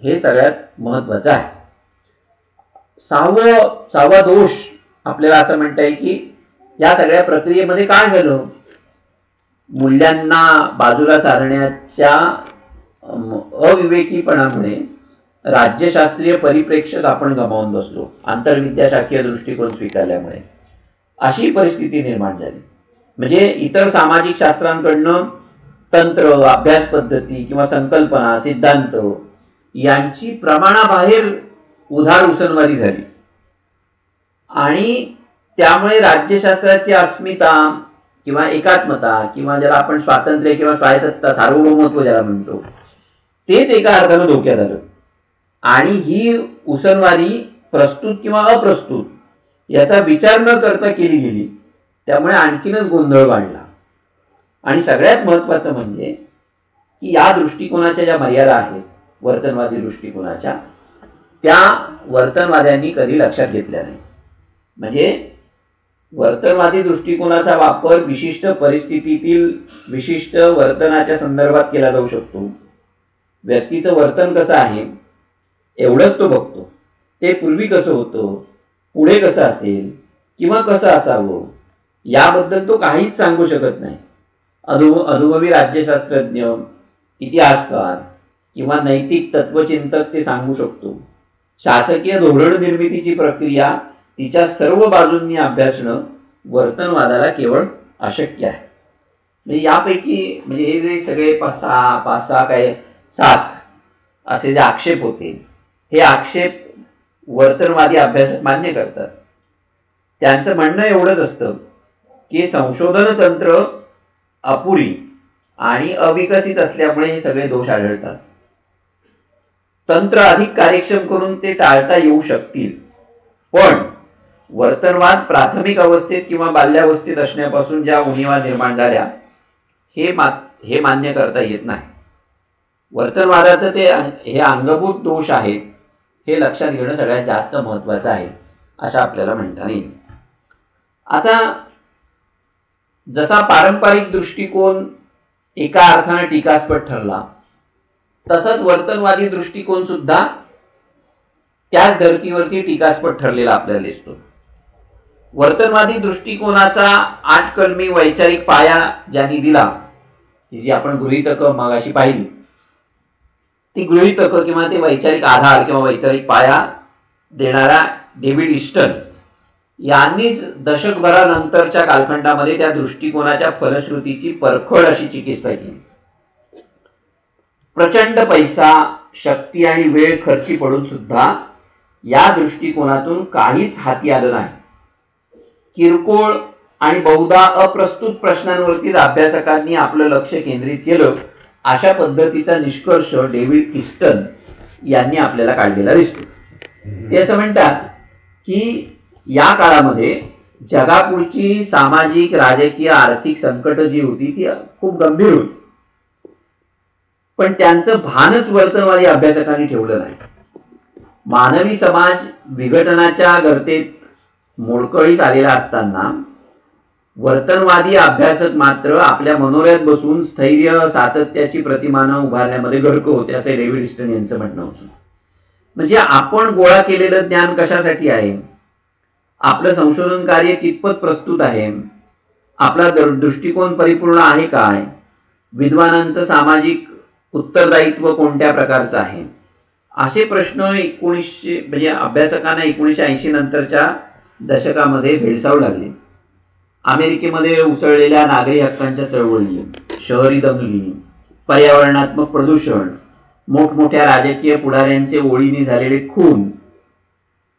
हे सगळ्यात महत्वाचं आहे. सहावा दोष आपल्याला असं म्हणता येईल की या सगळ्या प्रक्रियेमध्ये काय झालं, मूल्यांना बाजूला सारण्याच्या अविवेकीपणामुळे राज्यशास्त्रीय परिप्रेक्ष्यच आपण गमावून बसलो, आंतरविद्याशाखीय दृष्टिकोन स्वीकारल्यामुळे अशी परिस्थिती निर्माण झाली. म्हणजे इतर सामाजिक शास्त्रांकडनं तंत्र, अभ्यास पद्धती किंवा संकल्पना, सिद्धांत यांची प्रमाणाबाहेर उधार उसनवारी झाली आणि त्यामुळे राज्यशास्त्राची अस्मिता किंवा एकात्मता किंवा ज्याला आपण स्वातंत्र्य किंवा स्वायत्तता, सार्वभौमत्व ज्याला म्हणतो, तेच एका अर्थानं धोक्यात आलं. आणि ही उसनवारी प्रस्तुत किंवा अप्रस्तुत याचा विचार न करता केली गेली, त्यामुळे आणखीनच गोंधळ वाढला. आणि सगळ्यात महत्त्वाचं म्हणजे की या दृष्टिकोनाच्या ज्या मर्यादा आहेत वर्तनवादी दृष्टिकोनाच्या, त्या वर्तनवाद्यांनी कधी लक्षात घेतल्या नाही. म्हणजे वर्तनवादी दृष्टिकोनाचा वापर विशिष्ट परिस्थितीतील विशिष्ट वर्तनाच्या संदर्भात केला जाऊ शकतो. व्यक्तीचं वर्तन कसं आहे एवढंच तो बघतो. ते पूर्वी कसं होतं, पुढे कसं असेल किंवा कसं असावं याबद्दल तो काहीच सांगू शकत नाही. अनुभवी राज्यशास्त्रज्ञ, इतिहासकार किंवा नैतिक तत्वचिंतक ते सांगू शकतो. शासकीय धोरण निर्मितीची प्रक्रिया तिच्या सर्व बाजूंनी अभ्यासणं वर्तनवादाला केवळ अशक्य आहे. म्हणजे यापैकी म्हणजे हे जे सगळे 5-6 काय 7 असे जे आक्षेप होते, हे आक्षेप वर्तनवादी अभ्यासक मान्य करतात. त्यांचं म्हणणं एवढंच असतं की संशोधन तंत्र अपुरी आणि अविकसित असल्यामुळे हे सगळे दोष आढळतात. तंत्र अधिक कार्यक्षम करून ते टाळता येऊ शकतील, पण वर्तनवाद प्राथमिक अवस्थेत किंवा बाल्यावस्थेत असण्यापासून ज्या उणिवा निर्माण झाल्या हे मान्य करता येत नाही. वर्तनवादाचं हे अंगभूत दोष आहेत हे लक्षात घेणं सगळ्यात जास्त महत्त्वाचं आहे असं आपल्याला म्हणता येईल. आता जसा पारंपरिक दृष्टिकोन एका अर्थानं टीकास्पद ठरला, तसंच वर्तनवादी दृष्टिकोन सुद्धा त्याच धर्तीवरती टीकास्पद ठरलेला आपल्याला दिसतो. वर्तनवादी दृष्टिकोनाचा 8 कलमी वैचारिक पाया ज्यांनी दिला, जी आपण गृहीतकं मगाशी पाहिली, ती गृहीतकं किंवा ते वैचारिक आधार किंवा वैचारिक पाया देणारा डेव्हिड ईस्टन यांनीच दशकभरानंतरच्या कालखंडामध्ये त्या दृष्टिकोनाच्या फलश्रुतीची परखड अशी चिकित्सा केली. प्रचंड पैसा, शक्ती आणि वेळ खर्ची पडून सुद्धा या दृष्टिकोनातून काहीच हाती आलं नाही. किरकोळ आणि बहुधा अप्रस्तुत प्रश्नांवरतीच अभ्यासकांनी आपलं लक्ष केंद्रित केलं, अशा पद्धतीचा निष्कर्ष डेव्हिड ईस्टन यांनी आपल्याला काढलेला दिसतो. ते असं म्हणतात की या काळामध्ये जगापुढची सामाजिक, राजकीय, आर्थिक संकट जी होती ती खूप गंभीर होती, पण त्यांचं भानच वर्तनवादी अभ्यासकांनी ठेवलं नाही. मानवी समाज विघटनाच्या गर्तेत मोडकळीस आलेला असताना वर्तनवादी अभ्यासक मात्र आपल्या मनोऱ्यात बसून स्थैर्य, सातत्याची प्रतिमानं उभारण्यामध्ये गर्क होते, असे डेव्हिड ईस्टन यांचं म्हणणं होतं. म्हणजे आपण गोळा केलेलं ज्ञान कशासाठी आहे, आपलं संशोधन कार्य कितपत प्रस्तुत आहे, आपला दृष्टिकोन परिपूर्ण आहे काय, विद्वानांचं सामाजिक उत्तरदायित्व कोणत्या प्रकारचं आहे, असे प्रश्न म्हणजे अभ्यासकांना 1980 नंतरच्या दशकामध्ये भेडसावू लागले. अमेरिकेमध्ये उसळलेल्या नागरी हक्कांच्या चळवळी, शहरी दंगली, पर्यावरणात्मक प्रदूषण, मोठमोठ्या राजकीय पुढाऱ्यांचे ओळीने झालेले खून,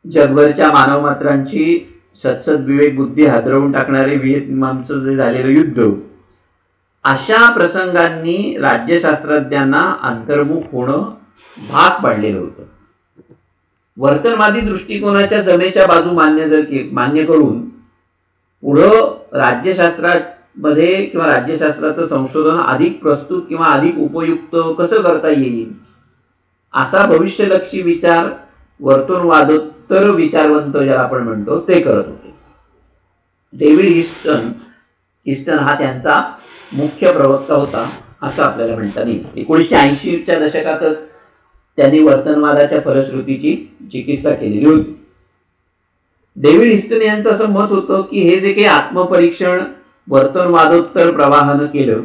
जगभरच्या मानवमात्रांची सत्सद विवेक बुद्धी हादरवून टाकणारे व्हिएतनामचं जे झालेलं युद्ध, अशा प्रसंगांनी राज्यशास्त्रज्ञांना अंतर्मुख होणं भाग पाडलेलं होतं. वर्तनवादी दृष्टिकोनाच्या जमेच्या बाजू मान्य करून पुढं राज्यशास्त्रामध्ये किंवा राज्यशास्त्राचं संशोधन अधिक प्रस्तुत किंवा अधिक उपयुक्त कसं करता येईल, असा भविष्यलक्षी विचार वर्तनवादोत्तर विचारवंत ज्याला आपण म्हणतो ते करत होते. डेव्हिड ईस्टन हा त्यांचा मुख्य प्रवक्ता होता असं आपल्याला म्हणता येईल. 1980च्या दशकातच त्यांनी वर्तनवादाच्या फलश्रुतीची चिकित्सा केलेली होती. डेव्हिड ईस्टन यांचं असं मत होतं की हे जे काही आत्मपरीक्षण वर्तनवादोत्तर प्रवाहानं केलं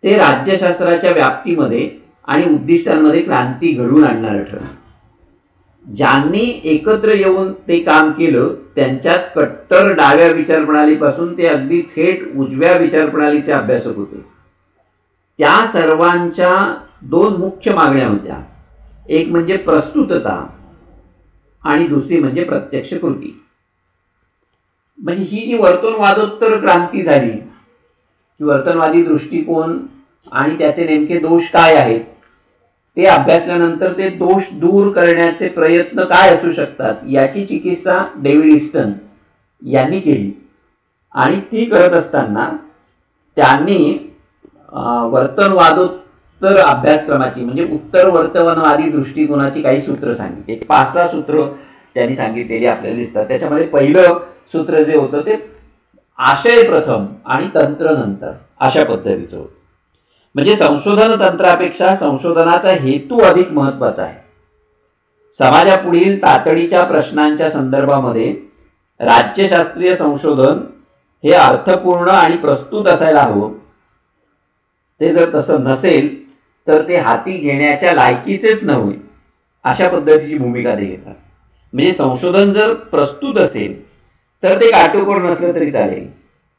ते राज्यशास्त्राच्या व्याप्तीमध्ये आणि उद्दिष्टांमध्ये क्रांती घडवून आणणारं ठरलं. ज्यांनी एकत्र येऊन ते काम केलं त्यांच्यात कट्टर डाव्या विचारप्रणालीपासून ते अगदी थेट उजव्या विचारप्रणालीचे अभ्यासक होते. त्या सर्वांच्या दोन मुख्य मागण्या होत्या, एक म्हणजे प्रस्तुतता आणि दुसरी म्हणजे प्रत्यक्ष कृती. म्हणजे ही जी वर्तनवादोत्तर क्रांती झाली, की वर्तनवादी दृष्टिकोन आणि त्याचे नेमके दोष काय आहेत ते अभ्यासल्यानंतर ते दोष दूर करण्याचे प्रयत्न काय असू शकतात याची चिकित्सा डेव्हिड ईस्टन यांनी केली. आणि ती करत असताना त्यांनी वर्तनवादोत्तर अभ्यासक्रमाची म्हणजे उत्तर वर्तनवादी दृष्टिकोनाची काही सूत्र सांगितली. एक 5-6 सूत्र त्यांनी सांगितलेली आपल्याला दिसतात. त्याच्यामध्ये पहिलं सूत्र जे होतं ते आशय प्रथम आणि तंत्र नंतर अशा पद्धतीचं होतं. म्हणजे संशोधन तंत्रापेक्षा संशोधनाचा हेतू अधिक महत्वाचा आहे. समाजापुढील तातडीच्या प्रश्नांच्या संदर्भामध्ये राज्यशास्त्रीय संशोधन हे अर्थपूर्ण आणि प्रस्तुत असायला हवं. ते जर तसं नसेल तर ते हाती घेण्याच्या लायकीचेच नव्हे अशा पद्धतीची भूमिका ते घेतात. म्हणजे संशोधन जर प्रस्तुत असेल तर ते काटेकोर नसलं तरी चालेल,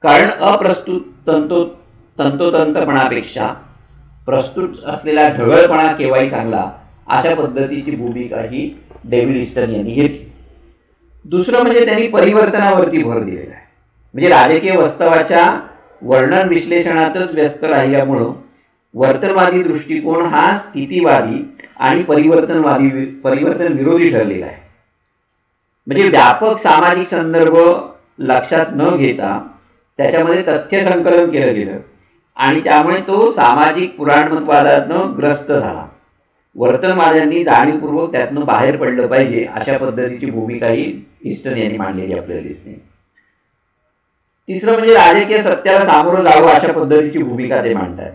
कारण अप्रस्तुत तंतोतंतपणापेक्षा प्रस्तुत असलेला ढगळपणा केव्हाही चांगला अशा पद्धतीची भूमिका ही डेव्हिड ईस्टन यांनी घेतली. दुसरं म्हणजे त्यांनी परिवर्तनावरती भर दिलेला आहे. म्हणजे राजकीय वास्तवाच्या वर्णन विश्लेषणातच व्यस्त राहिल्यामुळं वर्तनवादी दृष्टिकोन हा स्थितीवादी आणि परिवर्तन विरोधी ठरलेला आहे. म्हणजे व्यापक सामाजिक संदर्भ लक्षात न घेता त्याच्यामध्ये तथ्य संकलन केलं गेलं आणि त्यामुळे तो सामाजिक पुराणमतवादातनं ग्रस्त झाला. वर्तनवाद्यांनी जाणीवपूर्वक त्यातनं बाहेर पडलं पाहिजे अशा पद्धतीची भूमिकाही ईस्टन यांनी मांडलेली आपल्याला दिसते. तिसरं म्हणजे राजकीय सत्याला सामोरं जावं अशा पद्धतीची भूमिका ते मांडतात.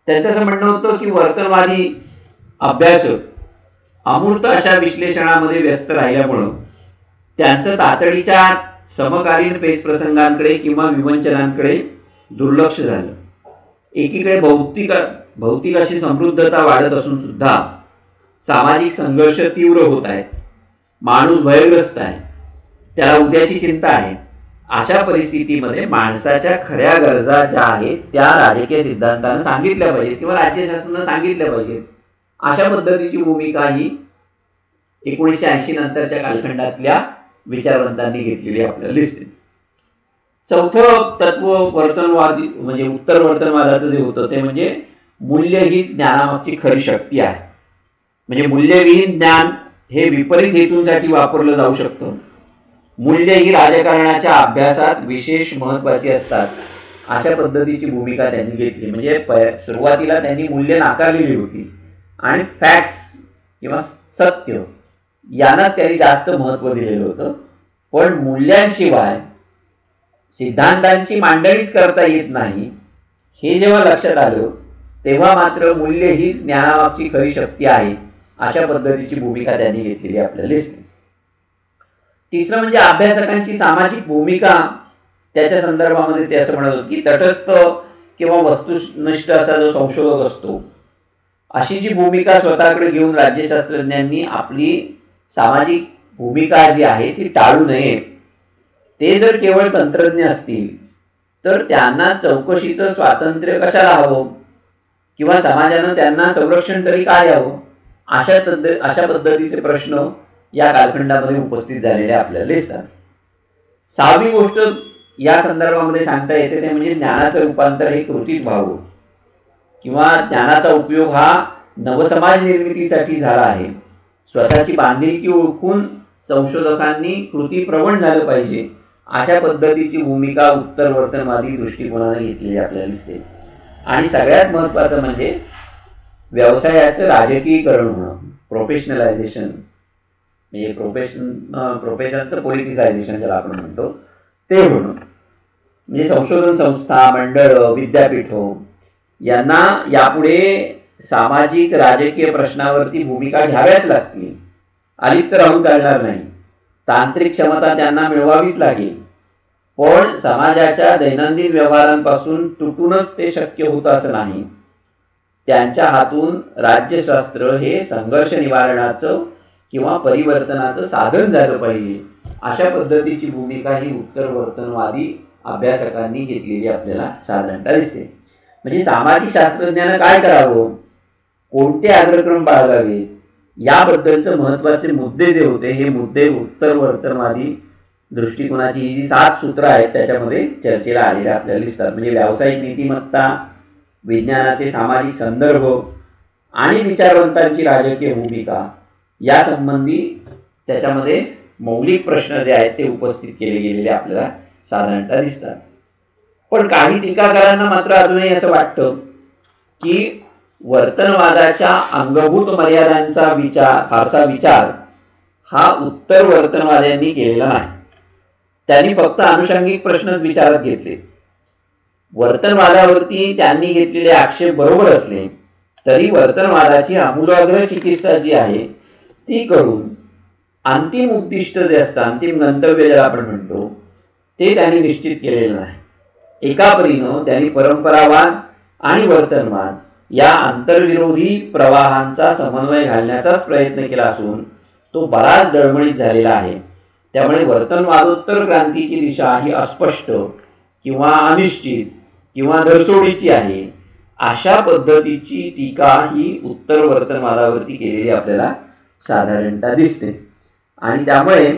त्यांचं असं म्हणणं होतं की वर्तनवादी अभ्यासक अमूर्त अशा विश्लेषणामध्ये व्यस्त राहिल्यामुळं त्यांचं तातडीच्या समकालीन पेचप्रसंगांकडे किंवा विवंचनांकडे दुर्लक्ष झालं. एकीकडे भौतिक अशी समृद्धता वाढत असून सुद्धा सामाजिक संघर्ष तीव्र होत आहेत, माणूस भयग्रस्त आहे, त्याला उद्याची चिंता आहे. अशा परिस्थितीमध्ये माणसाच्या खऱ्या गरजा ज्या आहेत त्या राजकीय सिद्धांतानं सांगितल्या पाहिजेत किंवा राज्यशास्त्रानं सांगितल्या पाहिजेत अशा पद्धतीची भूमिका ही 1980 नंतरच्या कालखंडातल्या विचारवंतांनी घेतलेली आपल्याला दिसते. चौथं तत्व वर्तनवादी म्हणजे उत्तर वर्तनवादाचं जे होतं ते म्हणजे मूल्य हीच ज्ञानामागची खरी शक्ती आहे. म्हणजे मूल्यविहीन ज्ञान हे विपरीत हेतूंसाठी वापरलं जाऊ शकतं. मूल्य ही राजकारणाच्या अभ्यासात विशेष महत्त्वाची असतात अशा पद्धतीची भूमिका त्यांनी घेतली. म्हणजे सुरुवातीला त्यांनी मूल्य नाकारलेली होती आणि फॅक्ट्स किंवा सत्य यांनाच त्यांनी जास्त महत्त्व दिलेलं होतं. पण मूल्यांशिवाय सिद्धांतांची मांडणीच करता येत नाही हे जेव्हा लक्षात आलं तेव्हा मात्र मूल्य हीच ज्ञानामागची खरी शक्ती आहे अशा पद्धतीची भूमिका त्यांनी घेतलेली आपल्याला दिसते. तिसरं म्हणजे अभ्यासकांची सामाजिक भूमिका त्याच्या संदर्भामध्ये ते असं म्हणत होतं की तटस्थ किंवा वस्तुनिष्ठ असा जो संशोधक असतो अशी जी भूमिका स्वतःकडे घेऊन राज्यशास्त्रज्ञांनी आपली सामाजिक भूमिका जी आहे ती टाळू नये. ते जर केवळ तंत्रज्ञ असतील तर त्यांना चौकशीचं स्वातंत्र्य कशाला हवं किंवा समाजानं त्यांना संरक्षण तरी काय हवं अशा पद्धतीचे प्रश्न या कालखंडामध्ये उपस्थित झालेले आपल्याला दिसतात. 6वी गोष्ट या संदर्भामध्ये सांगता येते ते म्हणजे ज्ञानाचं रूपांतर हे कृतीत व्हावं किंवा ज्ञानाचा उपयोग हा नवसमाज निर्मितीसाठी झाला आहे. स्वतःची बांधिलकी ओळखून संशोधकांनी कृतीप्रवण झालं पाहिजे अशा पद्धतीची भूमिका उत्तर वर्तनवादी दृष्टिकोनाने घेतलेली आपल्याला दिसते. आणि सगळ्यात महत्त्वाचं म्हणजे व्यवसायाचं राजकीयकरण होणं, प्रोफेशनलायझेशन म्हणजे प्रोफेशनचं पॉलिटिसायझेशन ज्याला आपण म्हणतो ते होणं. म्हणजे संशोधन संस्था, मंडळं, विद्यापीठं यांना यापुढे सामाजिक राजकीय प्रश्नावरती भूमिका घ्याव्याच लागतील, अलिप्त राहून चालणार नाही. तांत्रिक क्षमता त्यांना मिळवावीच लागेल. पण समाजाच्या दैनंदिन व्यवहारांपासून तुटूनच ते शक्य होतं असं नाही. त्यांच्या हातून राज्यशास्त्र हे संघर्ष निवारणाचं किंवा परिवर्तनाचं साधन झालं पाहिजे, अशा पद्धतीची भूमिका ही उत्तरवर्तनवादी अभ्यासकांनी घेतलेली आपल्याला साधारणतः दिसते. म्हणजे सामाजिक शास्त्रज्ञानं काय करावं, कोणते अग्रक्रम बाळगावे, याबद्दलचे महत्त्वाचे मुद्दे जे होते हे मुद्दे उत्तरवर्तनवादी दृष्टिकोनाची ही जी 7 सूत्र आहेत त्याच्यामध्ये चर्चेला आलेले आपल्याला दिसतात. म्हणजे व्यावसायिक नीतिमत्ता, विज्ञानाचे सामाजिक संदर्भ आणि विचारवंतांची राजकीय भूमिका या संबंधी त्याच्यामध्ये मौलिक प्रश्न जे आहेत ते उपस्थित केले गेलेले आपल्याला साधारणतः दिसतात. पण काही टीकाकारांना मात्र अजूनही असं वाटतं की वर्तनवादाच्या अंगभूत मर्यादांचा फारसा विचार हा उत्तरवर्तनवाद्यांनी केलेला नाही. त्यांनी फक्त आनुषंगिक प्रश्नच विचारात घेतले. वर्तनवादावरती त्यांनी घेतलेले आक्षेप बरोबर असले तरी वर्तनवादाची आमूलाग्र चिकित्सा जी आहे ती करून अंतिम उद्दिष्ट जे असतं, अंतिम गंतव्य ज्याला आपण म्हणतो, ते त्यांनी निश्चित केलेलं नाही. एका परीनं त्यांनी परंपरावाद आणि वर्तनवाद या आंतरविरोधी प्रवाहांचा समन्वय घालण्याचाच प्रयत्न केला असून तो बराच डळमळीत झालेला आहे. त्यामुळे वर्तनवादोत्तर क्रांतीची दिशा ही अस्पष्ट किंवा अनिश्चित किंवा धरसोडीची आहे, अशा पद्धतीची टीका ही उत्तरवर्तनवादावरती केलेली आपल्याला साधारणतः दिसते. आणि त्यामुळे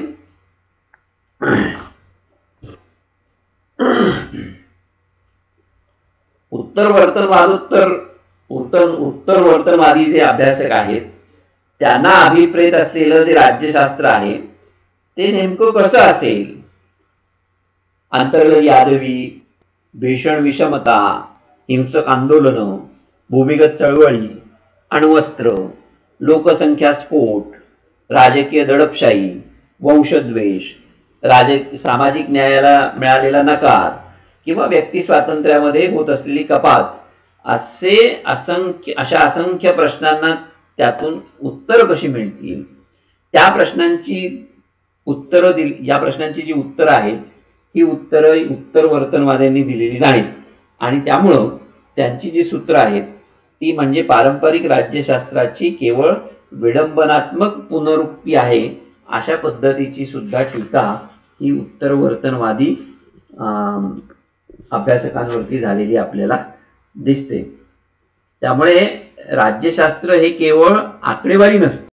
उत्तरवर्तनवादी जे अभ्यासक आहेत त्यांना अभिप्रेत असलेलं जे राज्यशास्त्र आहे ते नेमकं कसं असेल, अंतर्गत यादवी, भीषण विषमता, हिंसक आंदोलनं, भूमिगत चळवळी, अण्वस्त्र, लोकसंख्या स्फोट, राजकीय दडपशाही, वंशद्वेष, सामाजिक न्यायाला मिळालेला नकार किंवा व्यक्ती स्वातंत्र्यामध्ये होत असलेली कपात, अशा असंख्य प्रश्नांना त्यातून उत्तर कशी मिळतील, या प्रश्नांची जी उत्तरं आहेत ही उत्तरं उत्तरवर्तनवाद्यांनी दिलेली नाहीत. आणि त्यामुळं त्यांची जी सूत्र आहेत ती म्हणजे पारंपरिक राज्यशास्त्राची केवळ विडंबनात्मक पुनरुक्ती आहे, अशा पद्धतीची सुद्धा टीका ही उत्तरवर्तनवादी अभ्यासकांवरती झालेली आपल्याला दिसते. त्यामुळे राज्यशास्त्र हे केवळ आकडेवारी नसते.